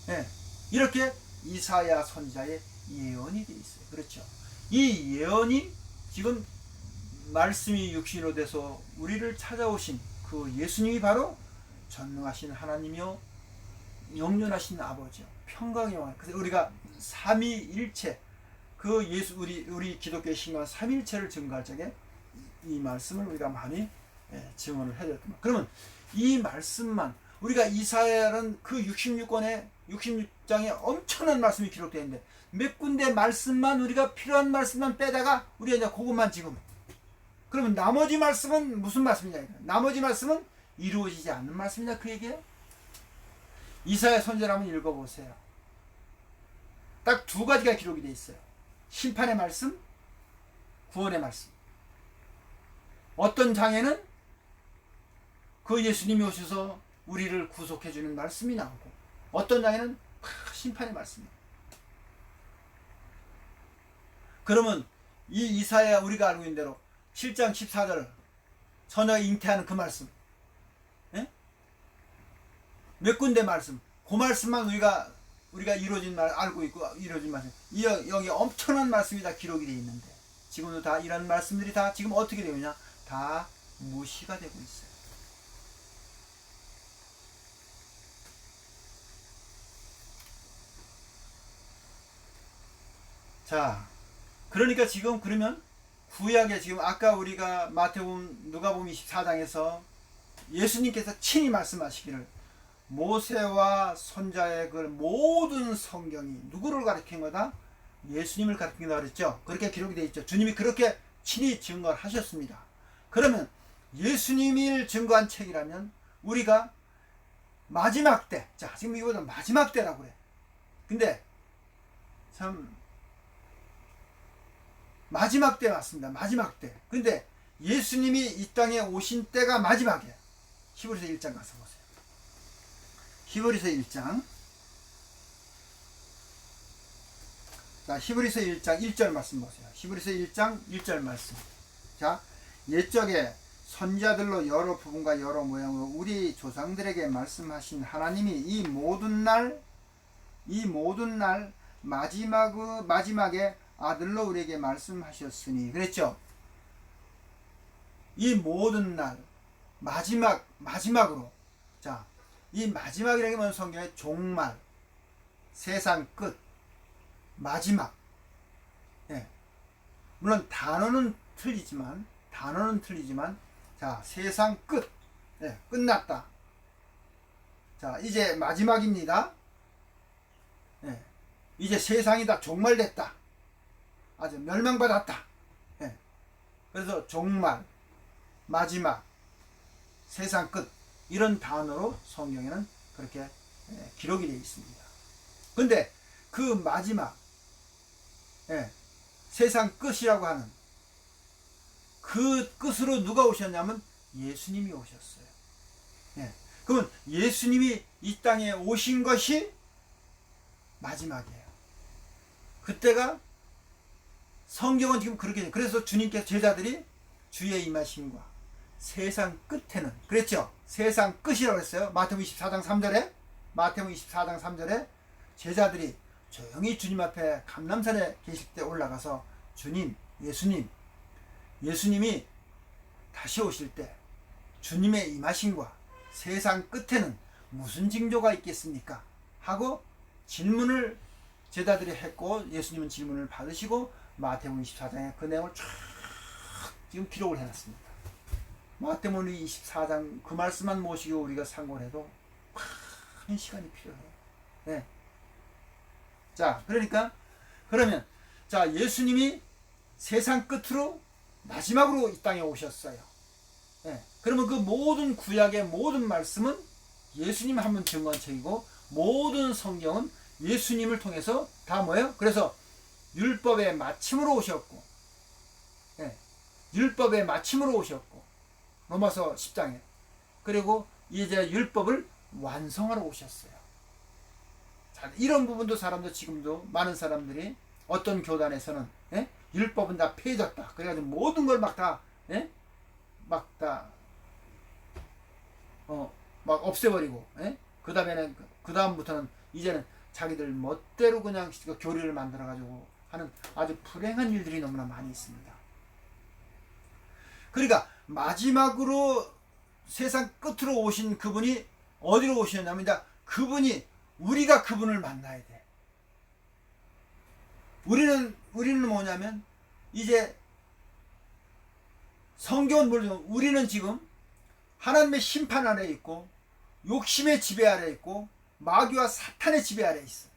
네. 이렇게 이사야 선지자의 예언이 되어 있어요. 그렇죠? 이 예언이 지금 말씀이 육신으로 돼서 우리를 찾아오신 그 예수님이 바로 전능하신 하나님이요, 영존하신 아버지요, 평강의 왕. 그래서 우리가 삼위일체, 그 예수, 우리 기독교의 신앙 삼위일체를 증거할 적에 이 말씀을 우리가 많이 증언을 해야 될 겁니다. 그러면 이 말씀만, 우리가 이사야는 그 66장에 엄청난 말씀이 기록되어 있는데 몇 군데 말씀만, 우리가 필요한 말씀만 빼다가 우리가 이제 그것만 지금, 그러면 나머지 말씀은 무슨 말씀이냐? 나머지 말씀은 이루어지지 않는 말씀이냐, 그 얘기예요. 이사야 선지를 한번 읽어보세요. 딱 두 가지가 기록이 되어 있어요. 심판의 말씀, 구원의 말씀. 어떤 장에는 그 예수님이 오셔서 우리를 구속해 주는 말씀이 나오고, 어떤 장에는 심판의 말씀이에요. 그러면 이 이사야, 우리가 알고 있는 대로 7장 14절 선지자가 잉태하는 그 말씀, 몇 군데 말씀, 그 말씀만 우리가 이루어진 말 알고 있고, 이루어진 말씀, 여기 엄청난 말씀이 다 기록이 되어 있는데 지금도 다 이런 말씀들이 다 지금 어떻게 되느냐? 다 무시가 되고 있어요. 자, 그러니까 지금 그러면 구약에 지금 아까 우리가 마태복음 누가복음 24장에서 예수님께서 친히 말씀하시기를 모세와 손자의 그 모든 성경이 누구를 가리킨 거다? 예수님을 가리킨다 그랬죠. 그렇게 기록이 되어 있죠. 주님이 그렇게 친히 증거를 하셨습니다. 그러면 예수님이 증거한 책이라면 우리가 마지막 때, 자 지금 이거는 마지막 때라고 그래. 근데 참 마지막 때 맞습니다. 마지막 때. 근데 예수님이 이 땅에 오신 때가 마지막이에요. 히브리서 1장 가서 보세요. 히브리서 1장. 자, 히브리서 1장 1절 말씀 보세요. 히브리서 1장 1절 말씀. 자, 옛적에 선지자들로 여러 부분과 여러 모양으로 우리 조상들에게 말씀하신 하나님이 이 모든 날 마지막에 아들로 우리에게 말씀하셨으니 그랬죠. 이 모든 날 마지막으로, 자, 이 마지막이라는 건 성경의 종말, 세상 끝, 마지막. 예. 물론 단어는 틀리지만 자, 세상 끝. 예, 끝났다. 자, 이제 마지막입니다. 예. 이제 세상이 다 종말됐다. 아주 멸망받았다. 예. 그래서 종말, 마지막, 세상 끝 이런 단어로 성경에는 그렇게 기록이 되어 있습니다. 근데 그 마지막, 세상 끝이라고 하는 그 끝으로 누가 오셨냐면 예수님이 오셨어요. 그러면 예수님이 이 땅에 오신 것이 마지막이에요. 그때가 성경은 지금 그렇게 돼요. 그래서 주님께서 제자들이 주의 임하심과 세상 끝에는 그랬죠. 세상 끝이라고 했어요. 마태복음 24장 3절에 제자들이 조용히 주님 앞에 감람산에 계실 때 올라가서 주님, 예수님이 다시 오실 때 주님의 임하심과 세상 끝에는 무슨 징조가 있겠습니까? 하고 질문을 제자들이 했고 예수님은 질문을 받으시고 마태복음 24장에 그 내용을 쫙 지금 기록을 해놨습니다. 마태복음 24장 그 말씀만 모시고 우리가 상고를 해도 많은 시간이 필요해요. 네. 자, 그러면 자, 예수님이 세상 끝으로 마지막으로 이 땅에 오셨어요. 네. 그러면 그 모든 구약의 모든 말씀은 예수님 한 분 증거한 책이고 모든 성경은 예수님을 통해서 다 뭐예요? 그래서 율법의 마침으로 오셨고, 율법의 마침으로 오셨고, 로마서 10장에 그리고 이제 율법을 완성하러 오셨어요. 자, 이런 부분도 사람들 지금도 많은 사람들이 어떤 교단에서는 율법은 다 폐해졌다. 그래가지고 모든 걸 막 없애버리고, 그 다음부터는 이제는 자기들 멋대로 그냥 교리를 만들어가지고 하는 아주 불행한 일들이 너무나 많이 있습니다. 그러니까 마지막으로 세상 끝으로 오신 그분이 어디로 오셨냐면 그분이 우리가 그분을 만나야 돼. 우리는 뭐냐면 이제 성경은 모르지만 우리는 지금 하나님의 심판 아래 있고 욕심의 지배 아래 있고 마귀와 사탄의 지배 아래 있어.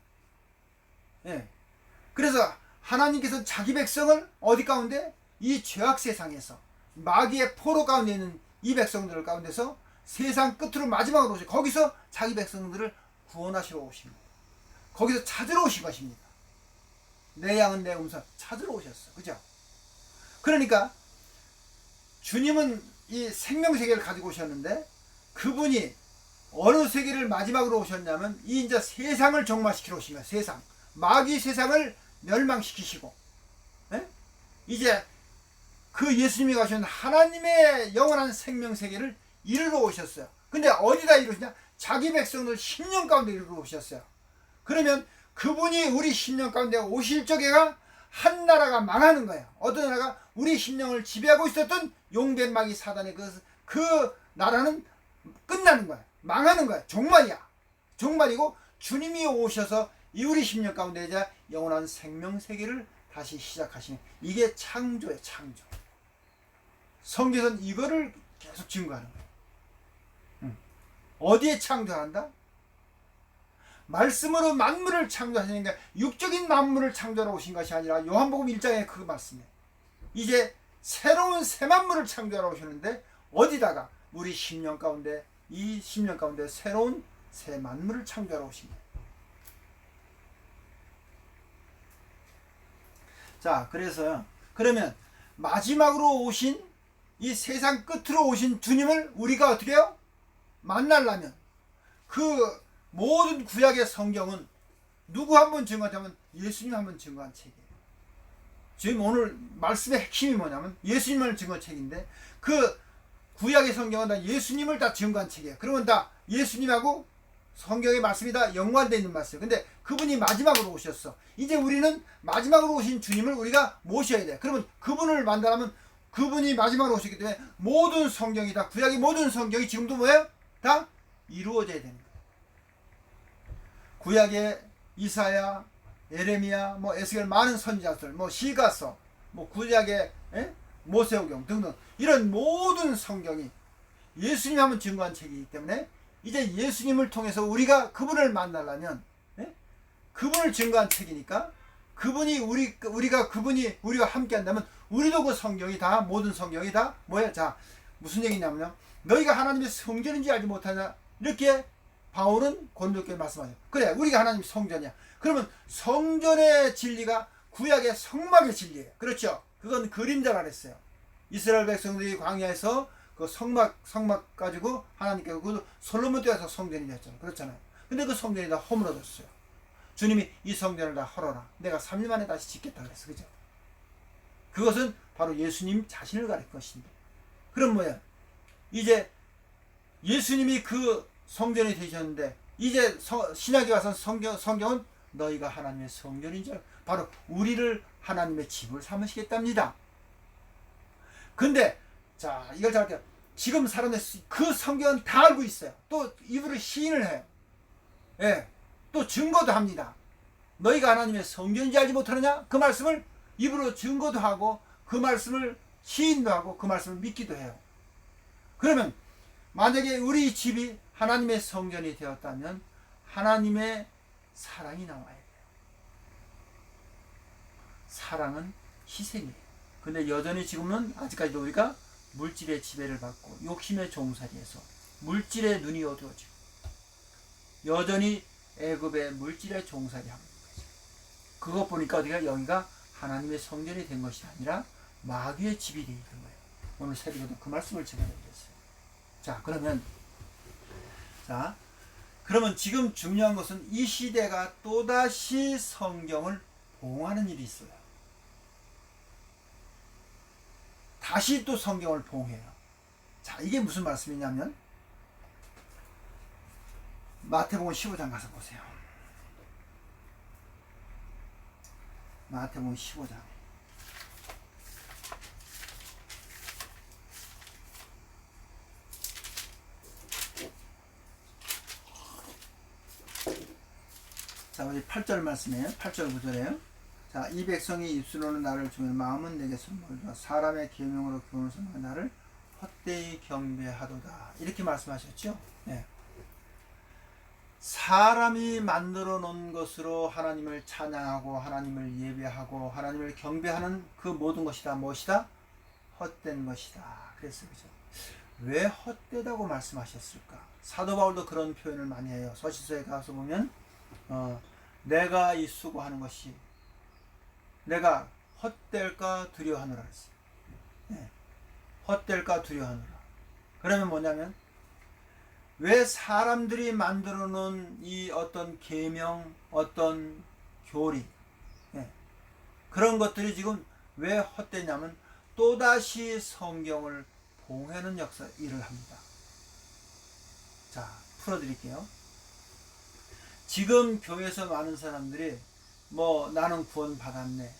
그래서 하나님께서 자기 백성을 어디 가운데? 이 죄악 세상에서 마귀의 포로 가운데 있는 이 백성들 가운데서 세상 끝으로 마지막으로 오셔. 거기서 자기 백성들을 구원하시러 오신 거예요. 거기서 찾으러 오신 것입니다. 내 양은 내 음성 찾으러 오셨어. 그죠? 그러니까 주님은 이 생명세계를 가지고 오셨는데 그분이 어느 세계를 마지막으로 오셨냐면 이 이제 세상을 종말시키러 오신 거예요. 세상. 마귀 세상을 멸망시키시고 이제 그 예수님이 가신 하나님의 영원한 생명세계를 이루러 오셨어요. 근데 어디다 이루시냐? 자기 백성들 10년 가운데 이루러 오셨어요. 그러면 그분이 우리 10년 가운데 오실 적에가 한 나라가 망하는 거예요. 어떤 나라가? 우리 심령을 지배하고 있었던 용된 마귀 사단의 그 나라는 끝나는 거야. 망하는 거야. 종말이야. 종말이고 주님이 오셔서 이 우리 심령 가운데 이제 영원한 생명세계를 다시 시작하시는, 이게 창조예요. 창조. 성경에서는 이거를 계속 증거하는 거예요. 어디에 창조한다? 말씀으로 만물을 창조하시니까 육적인 만물을 창조하러 오신 것이 아니라 요한복음 1장에 그 말씀이에요. 이제 새로운 새 만물을 창조하러 오시는데 어디다가? 우리 심령 가운데, 이 심령 가운데 새로운 새 만물을 창조하러 오신 거예요. 자, 그래서 그러면 마지막으로 오신, 이 세상 끝으로 오신 주님을 우리가 어떻게 해요? 만나려면 그 모든 구약의 성경은 누구 한 번 증거하면 예수님 한 번 증거한 책이에요. 지금 오늘 말씀의 핵심이 뭐냐면 예수님을 증거한 책인데, 그 구약의 성경은 다 예수님을 다 증거한 책이에요. 그러면 다 예수님하고 성경의 말씀이 다 연관되어 있는 말씀이에요. 근데 그분이 마지막으로 오셨어. 이제 우리는 마지막으로 오신 주님을 우리가 모셔야 돼. 그러면 그분을 만나려면 그분이 마지막으로 오셨기 때문에 모든 성경이 다, 구약의 모든 성경이 지금도 뭐예요? 다 이루어져야 되는 거예요. 구약의 이사야, 예레미야, 뭐 에스겔, 많은 선지자들, 뭐 시가서, 뭐 구약의 모세오경 등등, 이런 모든 성경이 예수님 한번 증거한 책이기 때문에 이제 예수님을 통해서 우리가 그분을 만나려면 그분을 증거한 책이니까, 그분이 우리가 그분이 우리와 함께 한다면 우리도 그 성경이 다, 모든 성경이 다 뭐야? 자, 무슨 얘기냐면요, 너희가 하나님의 성전인지 알지 못하냐, 이렇게 바울은 고린도교에 말씀하죠. 그래, 우리가 하나님 성전이야. 그러면 성전의 진리가 구약의 성막의 진리예요. 그렇죠? 그건 그림자라 그랬어요. 이스라엘 백성들이 광야에서 그 성막 가지고 하나님께서 그 솔로몬 때에서 성전이 됐잖아요. 그렇잖아요. 근데 그 성전이 다 허물어졌어요. 주님이 이 성전을 다 헐어라, 내가 3일 만에 다시 짓겠다 그랬어. 그죠? 그것은 바로 예수님 자신을 가릴 것인데, 그럼 뭐야? 이제 예수님이 그 성전이 되셨는데, 이제 신약에 와서 성경은 너희가 하나님의 성전인 줄, 바로 우리를 하나님의 집을 삼으시겠답니다. 근데 자, 이걸 잘 알게요. 지금 사람들 그 성경은 다 알고 있어요. 또 입으로 시인을 해요. 예, 또 증거도 합니다. 너희가 하나님의 성전인지 알지 못하느냐? 그 말씀을 입으로 증거도 하고, 그 말씀을 시인도 하고, 그 말씀을 믿기도 해요. 그러면 만약에 우리 집이 하나님의 성전이 되었다면 하나님의 사랑이 나와야 돼요. 사랑은 희생이에요. 근데 여전히 지금은 아직까지도 우리가 물질의 지배를 받고 욕심의 종살이에서 물질의 눈이 어두워지고 여전히 애굽의 물질의 종살이 하는 거죠. 그것 보니까 어디가, 여기가 하나님의 성전이 된 것이 아니라 마귀의 집이 되는 거예요. 오늘 새벽에도 그 말씀을 제가 드렸어요. 자, 그러면 지금 중요한 것은 이 시대가 또다시 성경을 봉하는 일이 있어요. 다시 또 성경을 봉해요. 자, 이게 무슨 말씀이냐면 마태복음 15장 가서 보세요. 마태복음 15장. 자, 우리 8절 말씀이에요. 8절 9절이에요. 자, 이 백성이 입술로는 나를 주며 마음은 내게 선물과 사람의 계명으로 교훈을 선물하 나를 헛되이 경배하도다. 이렇게 말씀하셨죠. 네. 사람이 만들어 놓은 것으로 하나님을 찬양하고 하나님을 예배하고 하나님을 경배하는 그 모든 것이 다 무엇이다? 헛된 것이다. 그랬어요. 그죠? 왜 헛되다고 말씀하셨을까? 사도 바울도 그런 표현을 많이 해요. 서신서에 가서 보면 내가 이 수고하는 것이 내가 헛될까 두려워하노라 했어요. 네. 헛될까 두려워하노라. 그러면 뭐냐면, 왜 사람들이 만들어 놓은 이 어떤 계명, 어떤 교리, 그런 것들이 지금 왜 헛되냐면 또다시 성경을 봉하는 일을 합니다. 자, 풀어드릴게요. 지금 교회에서 많은 사람들이 뭐 나는 구원 받았네,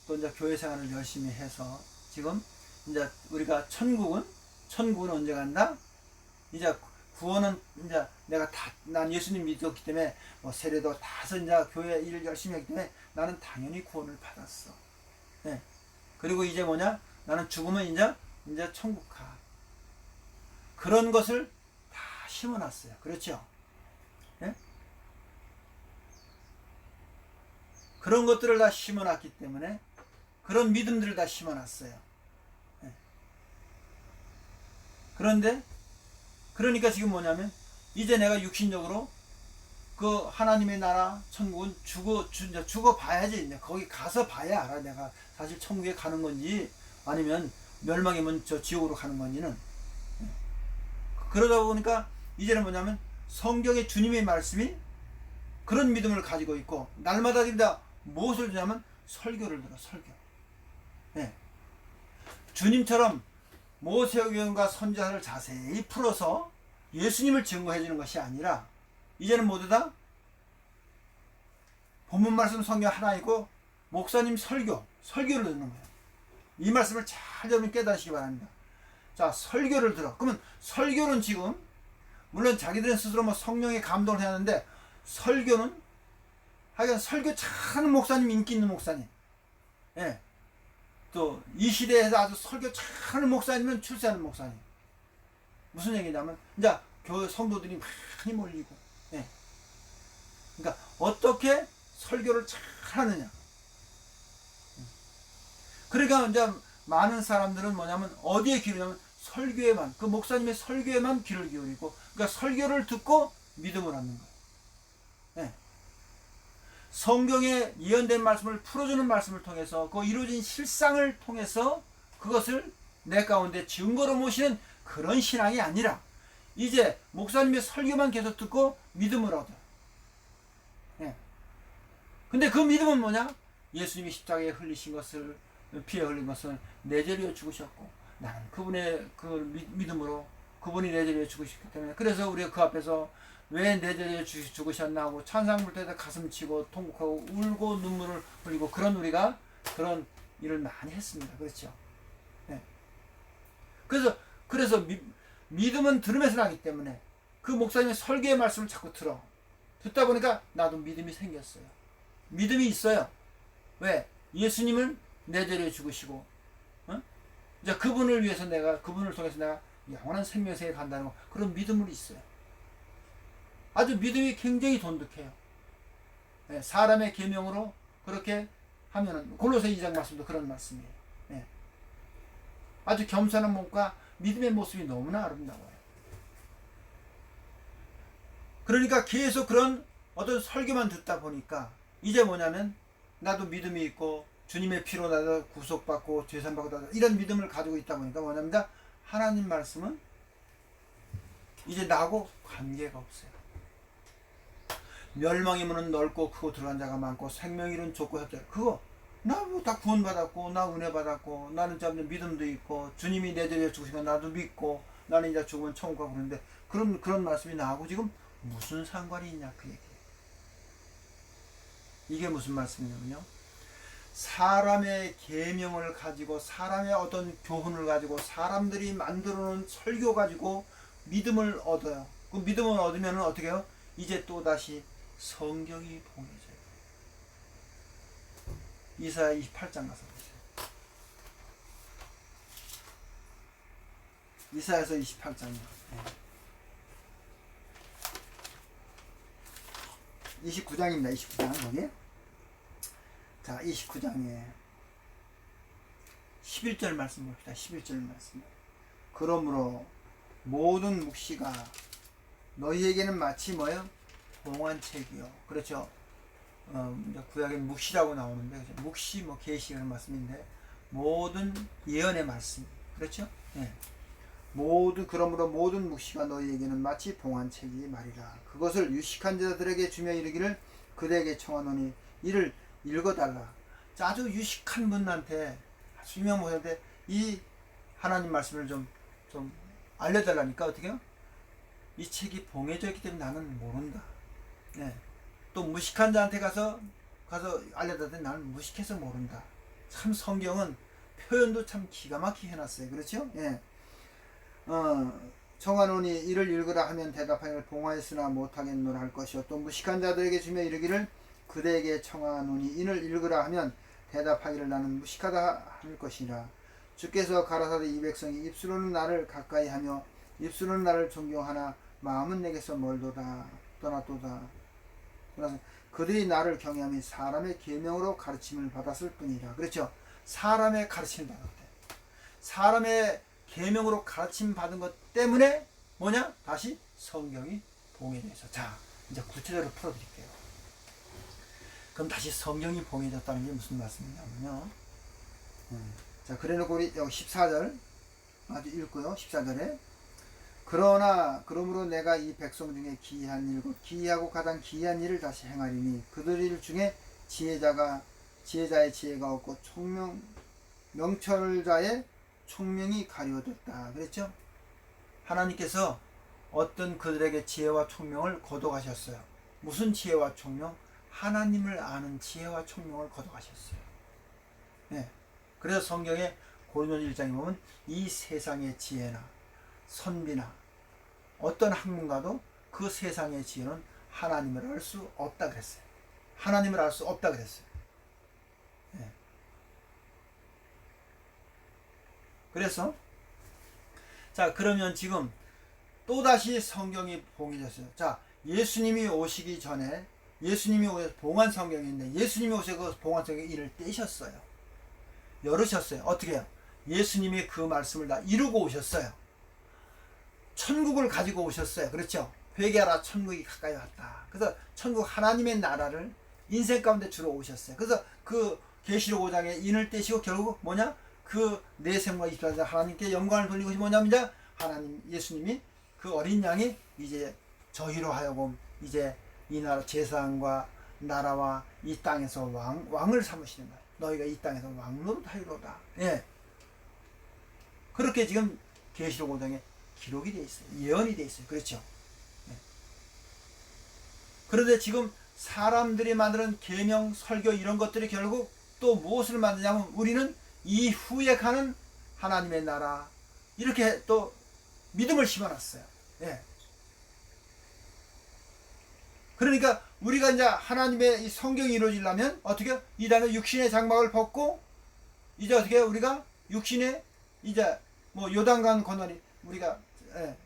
또 이제 교회 생활을 열심히 해서 지금 이제 우리가 천국은 언제 간다? 이제 구원은 이제 난 예수님 믿었기 때문에 뭐 세례도 다 해서 이제 교회 일을 열심히 했기 때문에 나는 당연히 구원을 받았어. 예. 그리고 이제 뭐냐? 나는 죽으면 이제 천국 가. 그런 것을 다 심어놨어요. 그렇죠? 예? 그런 것들을 다 심어놨기 때문에 그런 믿음들을 다 심어놨어요. 예. 그러니까 지금 뭐냐면 이제 내가 육신적으로 그 하나님의 나라 천국은 죽어 봐야지. 이제 거기 가서 봐야 알아. 내가 사실 천국에 가는 건지 아니면 멸망이면 저 지옥으로 가는 건지는. 그러다 보니까 이제는 뭐냐면 성경의 주님의 말씀이 그런 믿음을 가지고 있고 날마다 다 무엇을 주냐면 설교를 들어. 설교. 네. 주님처럼 모세오경과 선지자를 자세히 풀어서 예수님을 증거해 주는 것이 아니라 이제는 모두 다 본문 말씀 성경 하나이고 목사님 설교를 듣는 거예요. 이 말씀을 잘 여러분 깨닫시기 바랍니다. 자, 설교를 들어. 그러면 설교는 지금 물론 자기들은 스스로 뭐 성령의 감동을 해야 하는데 설교는 하여간 설교 잘하는 목사님, 인기 있는 목사님. 예. 또 이 시대에서 아주 설교 잘하는 목사님은 출세하는 목사님. 무슨 얘기냐면 이제 교회 성도들이 많이 몰리고. 예. 그러니까 어떻게 설교를 잘하느냐. 그러니까 이제 많은 사람들은 뭐냐면 어디에 기울냐면 설교에만, 그 목사님의 설교에만 귀를 기울이고, 그러니까 설교를 듣고 믿음을 얻는 거예요. 네. 성경에 예언된 말씀을 풀어주는 말씀을 통해서 그 이루어진 실상을 통해서 그것을 내 가운데 증거로 모시는 그런 신앙이 아니라 이제 목사님의 설교만 계속 듣고 믿음을 얻어요. 네. 근데 그 믿음은 뭐냐? 예수님이 십자가에 흘리신 것을, 피에 흘린 것을 내 죄를 죽으셨고 나는 그분의 그 믿음으로 그분이 내 죄를 죽으셨기 때문에 그래서 우리가 그 앞에서 왜 내 죄를 죽으셨나 하고 찬양 부를 때도 가슴 치고 통곡하고 울고 눈물을 흘리고 그런 우리가 그런 일을 많이 했습니다. 그렇죠? 네. 그래서 믿음은 들으면서 나기 때문에 그 목사님의 설교의 말씀을 자꾸 듣다 보니까 나도 믿음이 생겼어요. 믿음이 있어요. 왜? 예수님은 내 죄를 죽으시고, 이제 그분을 위해서 그분을 통해서 내가 영원한 생명세에 간다는 그런 믿음이 있어요. 아주 믿음이 굉장히 돈독해요. 네, 사람의 계명으로 그렇게 하면은, 골로새 2장 말씀도 그런 말씀이에요. 네. 아주 겸손한 몸과 믿음의 모습이 너무나 아름다워요. 그러니까 계속 그런 어떤 설교만 듣다 보니까 이제 뭐냐면 나도 믿음이 있고 주님의 피로 나도 구속받고 죄산받고 이런 믿음을 가지고 있다 보니까 뭐냐면 하나님 말씀은 이제 나하고 관계가 없어요. 멸망의 문은 넓고 크고 들어간 자가 많고 생명의 이른 좁고 협자. 그거 나 뭐 다 구원받았고 나 은혜 받았고 나는 참 믿음도 있고 주님이 내 죄를 죽으신 거 나도 믿고 나는 이제 죽으면 천국 가고 그러는데 그런 말씀이 나하고 지금 무슨 상관이 있냐 그 얘기예요. 이게 무슨 말씀이냐면요. 사람의 계명을 가지고 사람의 어떤 교훈을 가지고 사람들이 만들어 놓은 설교 가지고 믿음을 얻어요. 그 믿음을 얻으면 어떻게 해요? 이제 또다시 성경이 봉해져요. 이사야 28장 가서 보세요. 이사야서 28장이요. 29장입니다. 29장 여기. 자, 29장에 11절 말씀 봅시다. 11절 말씀. 그러므로 모든 묵시가 너희에게는 마치 뭐예요? 봉안책이요. 그렇죠. 구약에 묵시라고 나오는데 그렇죠? 묵시 뭐 계시 그런 말씀인데 모든 예언의 말씀. 그렇죠? 네. 그러므로 모든 묵시가 너희에게는 마치 봉안책이 말이라. 그것을 유식한 자들에게 주며 이르기를 그대에게 청하노니 이를 읽어달라. 아주 유식한 분한테 아주 유명한 목사한테 이 하나님 말씀을 좀 알려달라니까 어떻게 해요? 이 책이 봉해져 있기 때문에 나는 모른다. 네. 또 무식한 자한테 가서 알려달라는데 나는 무식해서 모른다. 참 성경은 표현도 참 기가 막히게 해놨어요. 그렇죠? 예. 청하노니 이를 읽으라 하면 대답하기를 봉하였으나 못하겠노라 할 것이요 또 무식한 자들에게 주며 이르기를 그대에게 청하노니 이를 읽으라 하면 대답하기를 나는 무식하다 할 것이라. 주께서 가라사대 이 백성이 입술로는 나를 가까이 하며 입술로는 나를 존경하나 마음은 내게서 멀도다 떠났도다. 그래서 그들이 나를 경외하며 사람의 계명으로 가르침을 받았을 뿐이라. 그렇죠. 사람의 가르침을 받았대. 사람의 계명으로 가르침 받은 것 때문에 뭐냐? 다시 성경이 봉해져서. 자, 이제 구체적으로 풀어드릴게요. 그럼 다시 성경이 봉해졌다는 게 무슨 말씀이냐면요. 자, 그래놓고 우리 여기 14절 아주 읽고요. 14절에 그러므로 내가 이 백성 중에 기이한 일 곧 기이하고 가장 기이한 일을 다시 행하리니 그들 중에 지혜자의 지혜가 없고 명철자의 총명이 가려졌다 그랬죠. 하나님께서 어떤 그들에게 지혜와 총명을 거둬가셨어요. 무슨 지혜와 총명? 하나님을 아는 지혜와 총명을 거둬가셨어요. 네. 그래서 성경에 고린도전 1장에 보면 이 세상의 지혜나 선비나 어떤 학문가도 그 세상의 지혜는 하나님을 알 수 없다 그랬어요. 하나님을 알 수 없다 그랬어요. 네. 그래서 자, 그러면 지금 또다시 성경이 봉해졌어요. 자, 예수님이 오시기 전에 예수님이 오셔서 봉한 성경인데 예수님이 오셔서 그 봉한 성경 일을 떼셨어요. 열으셨어요. 어떻게 해요? 예수님이 그 말씀을 다 이루고 오셨어요. 천국을 가지고 오셨어요. 그렇죠? 회개하라 천국이 가까이 왔다. 그래서 천국 하나님의 나라를 인생 가운데 주러 오셨어요. 그래서 그 계시록 5장에 인을 떼시고 결국 뭐냐? 그 내 생과 입사자 하나님께 영광을 돌리고 뭐냐면 하나님 예수님이 그 어린 양이 이제 저희로 하여금 이제 이 나라 제사장과 나라와 이 땅에서 왕을 삼으시는 거예요. 너희가 이 땅에서 왕노릇 하리로다. 예. 그렇게 지금 계시록 5장에 기록이 되어 있어요. 예언이 되어 있어요. 그렇죠? 예. 그런데 지금 사람들이 만드는 계명, 설교 이런 것들이 결국 또 무엇을 만드냐면 우리는 이후에 가는 하나님의 나라 이렇게 또 믿음을 심어놨어요. 예. 그러니까 우리가 이제 하나님의 이 성경이 이루어지려면 어떻게 이 다음에 육신의 장막을 벗고 이제 어떻게 우리가 육신의 이제 뭐 요단강 건너리 우리가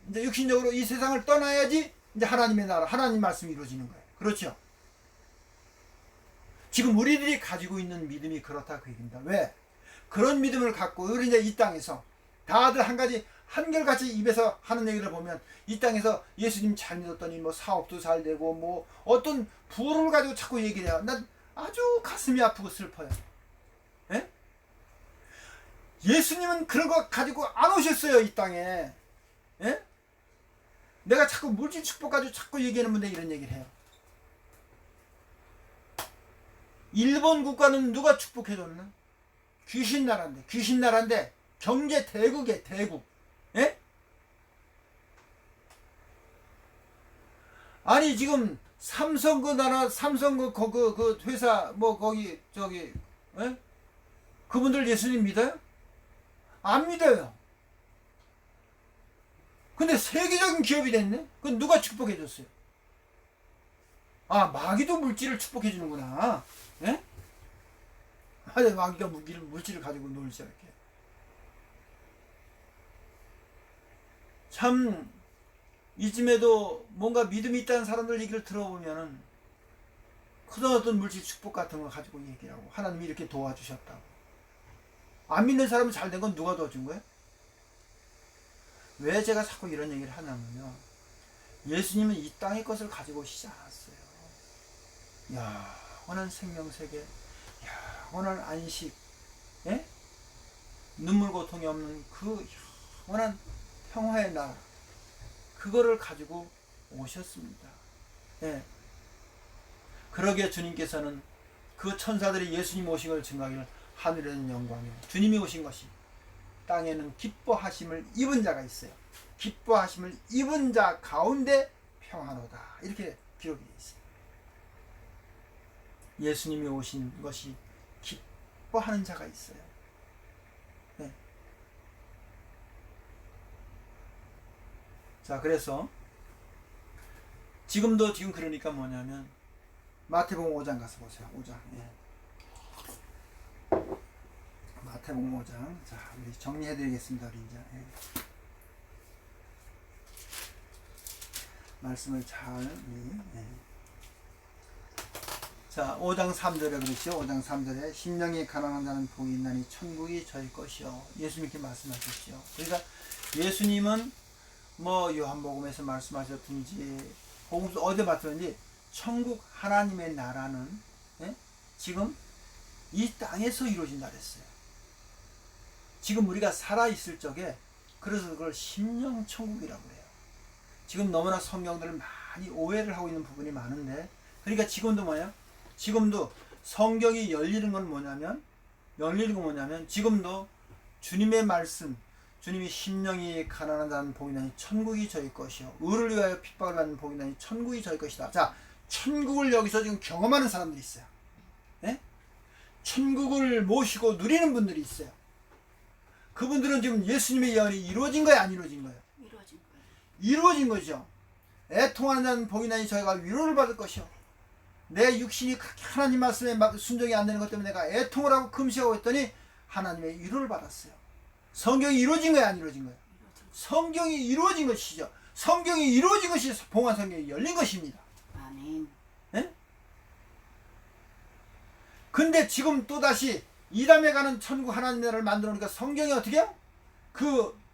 이제 육신적으로 이 세상을 떠나야지 이제 하나님의 나라 하나님 말씀이 이루어지는 거예요. 그렇죠? 지금 우리들이 가지고 있는 믿음이 그렇다 그 얘기입니다. 왜? 그런 믿음을 갖고 우리 이제 이 땅에서 다들 한 가지 한결같이 입에서 하는 얘기를 보면 이 땅에서 예수님 잘 믿었더니 뭐 사업도 잘 되고 뭐 어떤 부를 가지고 자꾸 얘기를 해요. 난 아주 가슴이 아프고 슬퍼요. 예? 예수님은 그런 거 가지고 안 오셨어요. 이 땅에. 예? 내가 자꾸 물질 축복 가지고 자꾸 얘기하는 분들 이런 얘기를 해요. 일본 국가는 누가 축복해줬나? 귀신 나라인데 경제 대국이에요. 대국. 예? 아니 지금 삼성 그 나라 삼성 그 회사 뭐 거기 저기 예? 그분들 예수님 믿어요? 안 믿어요. 근데 세계적인 기업이 됐네? 그건 누가 축복해 줬어요? 아, 마귀도 물질을 축복해 주는구나. 예? 아니, 마귀가 물질을 가지고 놀지 이렇게. 참, 이쯤에도 뭔가 믿음이 있다는 사람들 얘기를 들어보면은, 큰 어떤 물질 축복 같은 거 가지고 얘기하고, 하나님이 이렇게 도와주셨다고. 안 믿는 사람은 잘 된 건 누가 도와준 거예요? 왜 제가 자꾸 이런 얘기를 하냐면요. 예수님은 이 땅의 것을 가지고 오시지 않았어요. 영원한 생명세계, 영원한 안식, 예? 눈물 고통이 없는 그 영원한 평화의 나라, 그거를 가지고 오셨습니다. 예. 그러기에 주님께서는 그 천사들이 예수님 오신 걸 증거하기를 하늘에는 영광이요 주님이 오신 것이 땅에는 기뻐하심을 입은 자가 있어요. 기뻐하심을 입은 자 가운데 평안하다. 이렇게 기록이 되어 있어요. 예수님이 오신 것이 기뻐하는 자가 있어요. 네. 자, 그래서 지금 그러니까 뭐냐면 마태복음 5장 가서 보세요. 5장. 예. 마태복음 5장. 자, 우리 정리해드리겠습니다. 우리 이제 말씀을 잘. 자, 5장 3절에 그렇죠. 5장 3절에 심령이 가난한 자는 복이 있나니 천국이 저희 것이요. 예수님께 말씀하셨죠. 그러니까 예수님은 뭐 요한복음에서 말씀하셨든지 복음서 어디 봤든지 천국 하나님의 나라는 지금 이 땅에서 이루어진다 그랬어요. 지금 우리가 살아있을 적에 그래서 그걸 심령천국이라고 그래요. 지금 너무나 성경들을 많이 오해를 하고 있는 부분이 많은데, 그러니까 지금도 뭐예요? 지금도 성경이 열리는 건 뭐냐면 지금도 주님의 말씀, 주님이 심령이 가난한 자는 복이 나니 천국이 저희 것이요 의를 위하여 핍박을 받는 복이 나니 천국이 저희 것이다. 자, 천국을 여기서 지금 경험하는 사람들이 있어요. 천국을 모시고 누리는 분들이 있어요. 그분들은 지금 예수님의 예언이 이루어진 거예요, 안 이루어진 거예요? 이루어진 거예요. 이루어진 거죠. 애통하는 자는 복이 나니 저희가 위로를 받을 것이요. 내 육신이 그렇게 하나님 말씀에 막 순종이 안 되는 것 때문에 내가 애통을 하고 금식하고 했더니 하나님의 위로를 받았어요. 성경이 이루어진 거예요, 안 이루어진 거예요? 성경이 이루어진 것이죠. 성경이 이루어진 것이 봉헌 성경이 열린 것입니다. 아멘. 근데 지금 또다시 이담에 가는 천국 하나님의 나라를 만들어 놓으니까 성경이 어떻게 해요?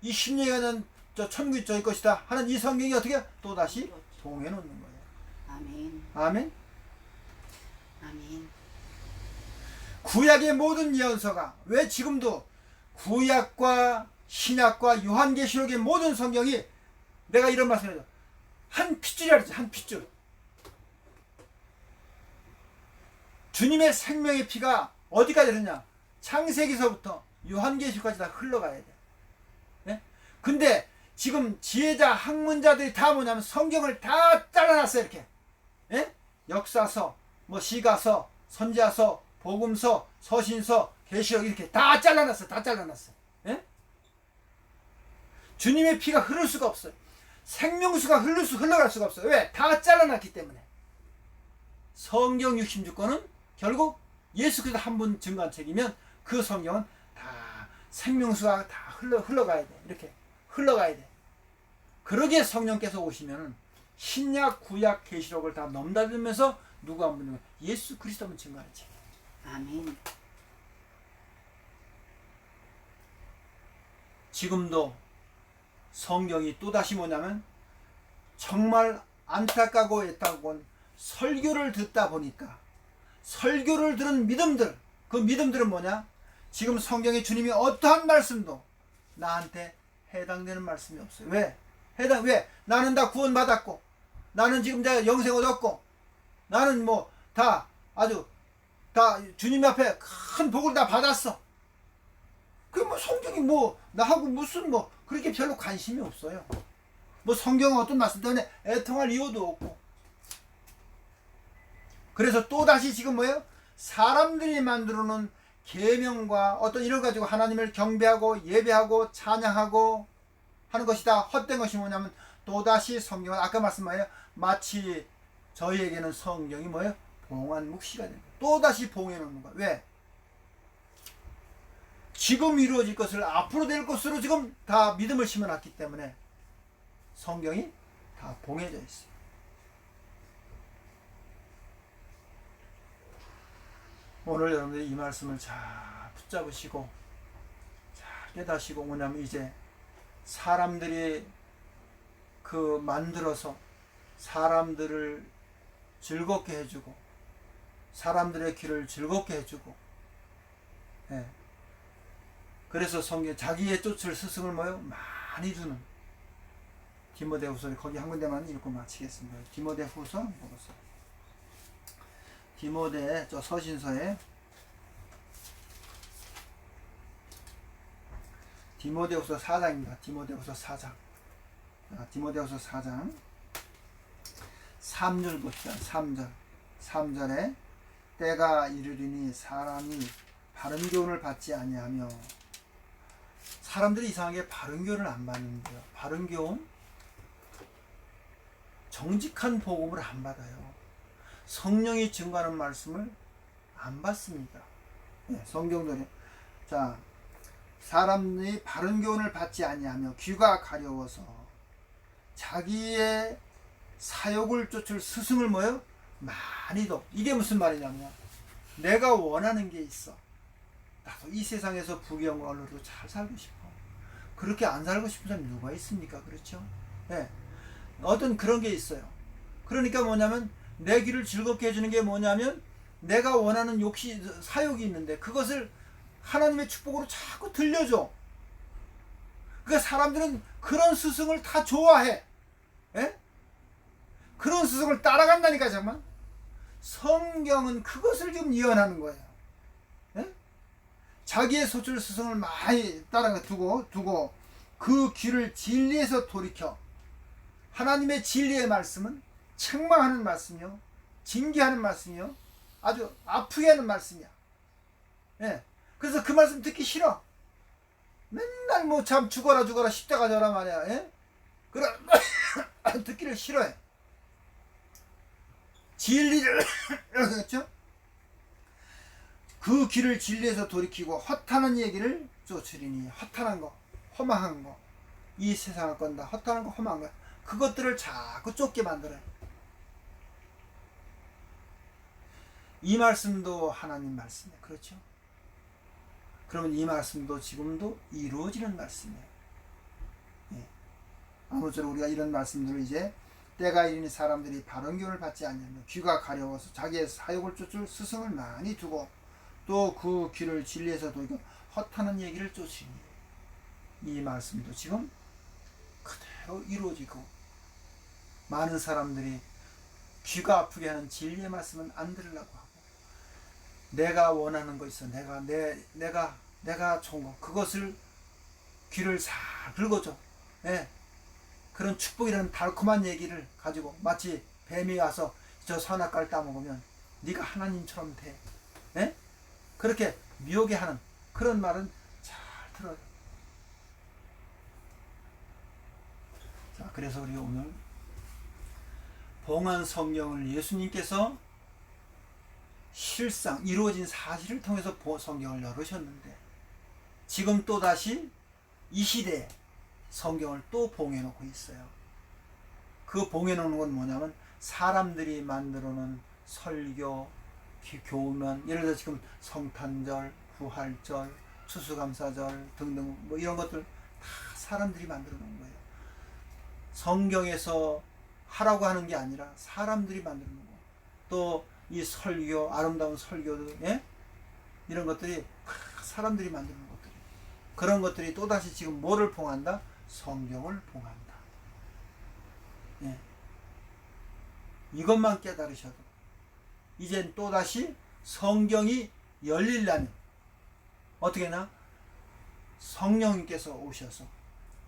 이 심령에 가는 저 천국이 저희 것이다 하는 이 성경이 어떻게 해요? 또다시 봉해 놓는 거예요. 아멘. 아멘. 아멘. 구약의 모든 예언서가 왜 지금도 구약과 신약과 요한계시록의 모든 성경이 내가 이런 말씀을 해요. 한 핏줄이라 그랬지. 한 핏줄. 주님의 생명의 피가 어디까지 흐르냐? 창세기서부터 요한계시록까지 다 흘러가야 돼. 근데 지금 지혜자 학문자들이 다 뭐냐면 성경을 다 잘라놨어요. 이렇게. 역사서, 뭐 시가서, 선지자서, 복음서, 서신서, 계시록 이렇게 다 잘라놨어요. 다 잘라놨어요. 주님의 피가 흐를 수가 없어요. 생명수가 흘러갈 수가 없어요. 왜? 다 잘라놨기 때문에. 성경 66권은 결국 예수 그리스도 한 분 증거책이면 그 성경은 다 생명수가 다 흘러가야 돼. 이렇게 흘러가야 돼. 그러기에 성령께서 오시면은 신약, 구약, 계시록을 다 넘나들면서 누구 한 분은 예수 그리스도 한 분 증거하는 책. 아멘. 지금도 성경이 또다시 뭐냐면 정말 안타까고 애타고온 설교를 듣다 보니까 설교를 들은 믿음들, 그 믿음들은 뭐냐? 지금 성경에 주님이 어떠한 말씀도 나한테 해당되는 말씀이 없어요. 왜? 왜? 나는 다 구원받았고 나는 지금 내가 영생 얻었고 나는 뭐 다 아주 다 주님 앞에 큰 복을 다 받았어. 그 뭐 성경이 뭐 나하고 무슨 뭐 그렇게 별로 관심이 없어요. 뭐 성경은 어떤 말씀 때문에 애통할 이유도 없고. 그래서 또다시 지금 뭐예요? 사람들이 만들어 놓은 계명과 어떤 이걸 가지고 하나님을 경배하고 예배하고 찬양하고 하는 것이다. 헛된 것이 뭐냐면 또다시 성경은 아까 말씀하여 마치 저희에게는 성경이 뭐예요? 봉한 묵시가 됩니다. 또다시 봉해 놓는 거야. 왜? 지금 이루어질 것을 앞으로 될 것으로 지금 다 믿음을 심어놨기 때문에 성경이 다 봉해져 있어요. 오늘 여러분들이 이 말씀을 잘 붙잡으시고 잘 깨닫시고 뭐냐면 이제 사람들이 그 만들어서 사람들을 즐겁게 해주고 사람들의 길을 즐겁게 해주고 그래서 성경 자기의 쫓을 스승을 뭐요? 많이 주는 디모데후서 거기 한 군데만 읽고 마치겠습니다. 디모데후서 보겠습니다. 디모데 저 서신서에 디모데후서 4장입니다. 디모데후서 4장. 디모데후서 4장 3절 봅시다. 3절에 때가 이르리니 사람이 바른 교훈을 받지 아니하며 사람들이 이상하게 바른 교훈을 안 받는데요. 바른 교훈? 정직한 복음을 안 받아요. 성령이 증거하는 말씀을 안 받습니다. 성경들이 자 사람이 바른 교훈을 받지 아니하며 귀가 가려워서 자기의 사욕을 쫓을 스승을 뭐요? 많이도. 이게 무슨 말이냐면 내가 원하는 게 있어. 나도 이 세상에서 부귀영화로 잘 살고 싶어. 그렇게 안 살고 싶은 사람이 누가 있습니까? 그렇죠? 네. 어떤 그런 게 있어요. 그러니까 뭐냐면 내 귀를 즐겁게 해주는 게 뭐냐면 내가 원하는 사욕이 있는데 그것을 하나님의 축복으로 자꾸 들려줘. 그러니까 사람들은 그런 스승을 다 좋아해. 예? 그런 스승을 따라간다니까. 정말 성경은 그것을 지금 예언하는 거예요. 예? 자기의 소출 스승을 많이 따라가 두고 그 귀를 진리에서 돌이켜. 하나님의 진리의 말씀은 책망하는 말씀이요, 징계하는 말씀이요, 아주 아프게 하는 말씀이야. 예. 그래서 그 말씀 듣기 싫어. 맨날 뭐 참 죽어라 십자가 져라 말이야. 예? 그래 듣기를 싫어해. 진리를 그렇죠? 그 길을 진리에서 돌이키고 헛하는 얘기를 쫓으리니. 헛하는 거, 허망한 거, 이 세상을 건다. 헛하는 거, 허망한 거, 그것들을 자꾸 쫓게 만들어요. 이 말씀도 하나님 말씀이에요. 그렇죠? 그러면 이 말씀도 지금도 이루어지는 말씀이에요. 예. 아무쪼록 우리가 이런 말씀들을 이제 때가 이르니 사람들이 바른 교훈을 받지 않으며 귀가 가려워서 자기의 사욕을 쫓을 스승을 많이 두고 또 그 귀를 진리에서 돌고 헛하는 얘기를 쫓으니. 이 말씀도 지금 그대로 이루어지고 많은 사람들이 귀가 아프게 하는 진리의 말씀은 안 들으려고 하고 내가 원하는 거 있어. 내가 좋은 거, 그것을 귀를 잘 긁어줘. 예. 그런 축복이라는 달콤한 얘기를 가지고 마치 뱀이 와서 저 선악과를 따먹으면 네가 하나님처럼 돼. 예? 그렇게 미혹게 하는 그런 말은 잘 들어요. 자, 그래서 우리 오늘 봉한 성경을 예수님께서 실상 이루어진 사실을 통해서 성경을 열으셨는데 지금 또다시 이 시대에 성경을 또 봉해놓고 있어요. 그 봉해놓는 건 뭐냐면 사람들이 만들어놓은 설교, 교훈, 예를 들어 지금 성탄절, 부활절, 추수감사절 등등 뭐 이런 것들 다 사람들이 만들어 놓은 거예요. 성경에서 하라고 하는 게 아니라 사람들이 만들어 놓은 거. 또 이 설교, 아름다운 설교들, 예? 이런 것들이 사람들이 만드는 것들. 그런 것들이 또다시 지금 뭐를 봉한다? 성경을 봉한다. 예. 이것만 깨달으셔도 이젠 또다시 성경이 열리려면 어떻게 하나? 성령님께서 오셔서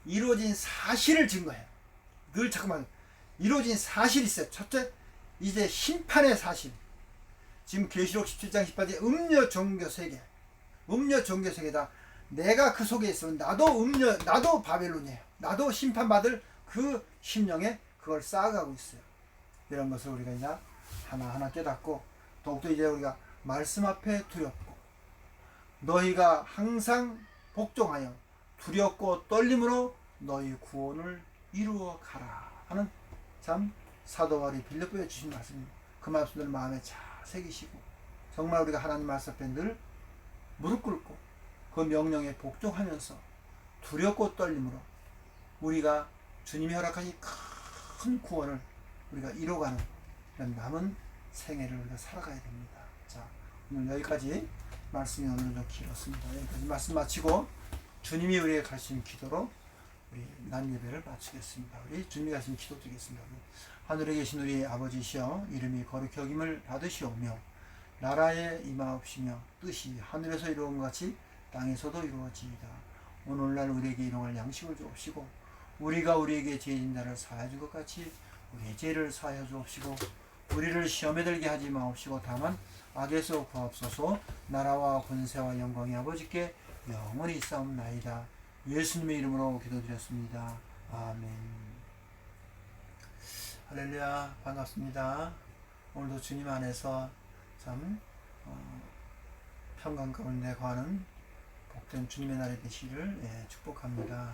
이루어진 사실을 증거해요. 늘 잠깐만 이루어진 사실이 있어요. 첫째, 이제 심판의 사실. 지금 계시록 17장 18절에 음녀 종교 세계, 음녀 종교 세계다. 내가 그 속에 있으면 나도 바벨론이에요. 나도 심판받을 그 심령에 그걸 쌓아가고 있어요. 이런 것을 우리가 이제 하나하나 깨닫고 더욱더 이제 우리가 말씀 앞에 두렵고 너희가 항상 복종하여 두렵고 떨림으로 너희 구원을 이루어 가라 하는 참 사도 바울이 빌립보에 주신 말씀입니다. 그 말씀들을 마음에 잘 새기시고 정말 우리가 하나님 말씀 앞에 늘 무릎 꿇고 그 명령에 복종하면서 두렵고 떨림으로 우리가 주님이 허락하신 큰 구원을 우리가 이뤄가는 이런 남은 생애를 우리가 살아가야 됩니다. 자, 오늘 여기까지 말씀이 오늘 좀 길었습니다. 여기까지 말씀 마치고 주님이 우리에게 가르친 기도로 우리 난 예배를 마치겠습니다. 우리 주님이 가르친 기도 드리겠습니다. 하늘에 계신 우리 아버지시여 이름이 거룩히 여김을 받으시오며 나라에 임하옵시며 뜻이 하늘에서 이루어진 것 같이 땅에서도 이루어지이다. 오늘날 우리에게 일용할 양식을 주옵시고 우리가 우리에게 죄진 자를 사하여 준 것 같이 우리의 죄를 사하여 주옵시고 우리를 시험에 들게 하지 마옵시고 다만 악에서 구하옵소서. 나라와 권세와 영광이 아버지께 영원히 있사옵나이다. 예수님의 이름으로 기도드렸습니다. 아멘. 할렐루야. 반갑습니다. 오늘도 주님 안에서 참 평강 가운데 거하는 복된 주님의 날이 되시기를 축복합니다.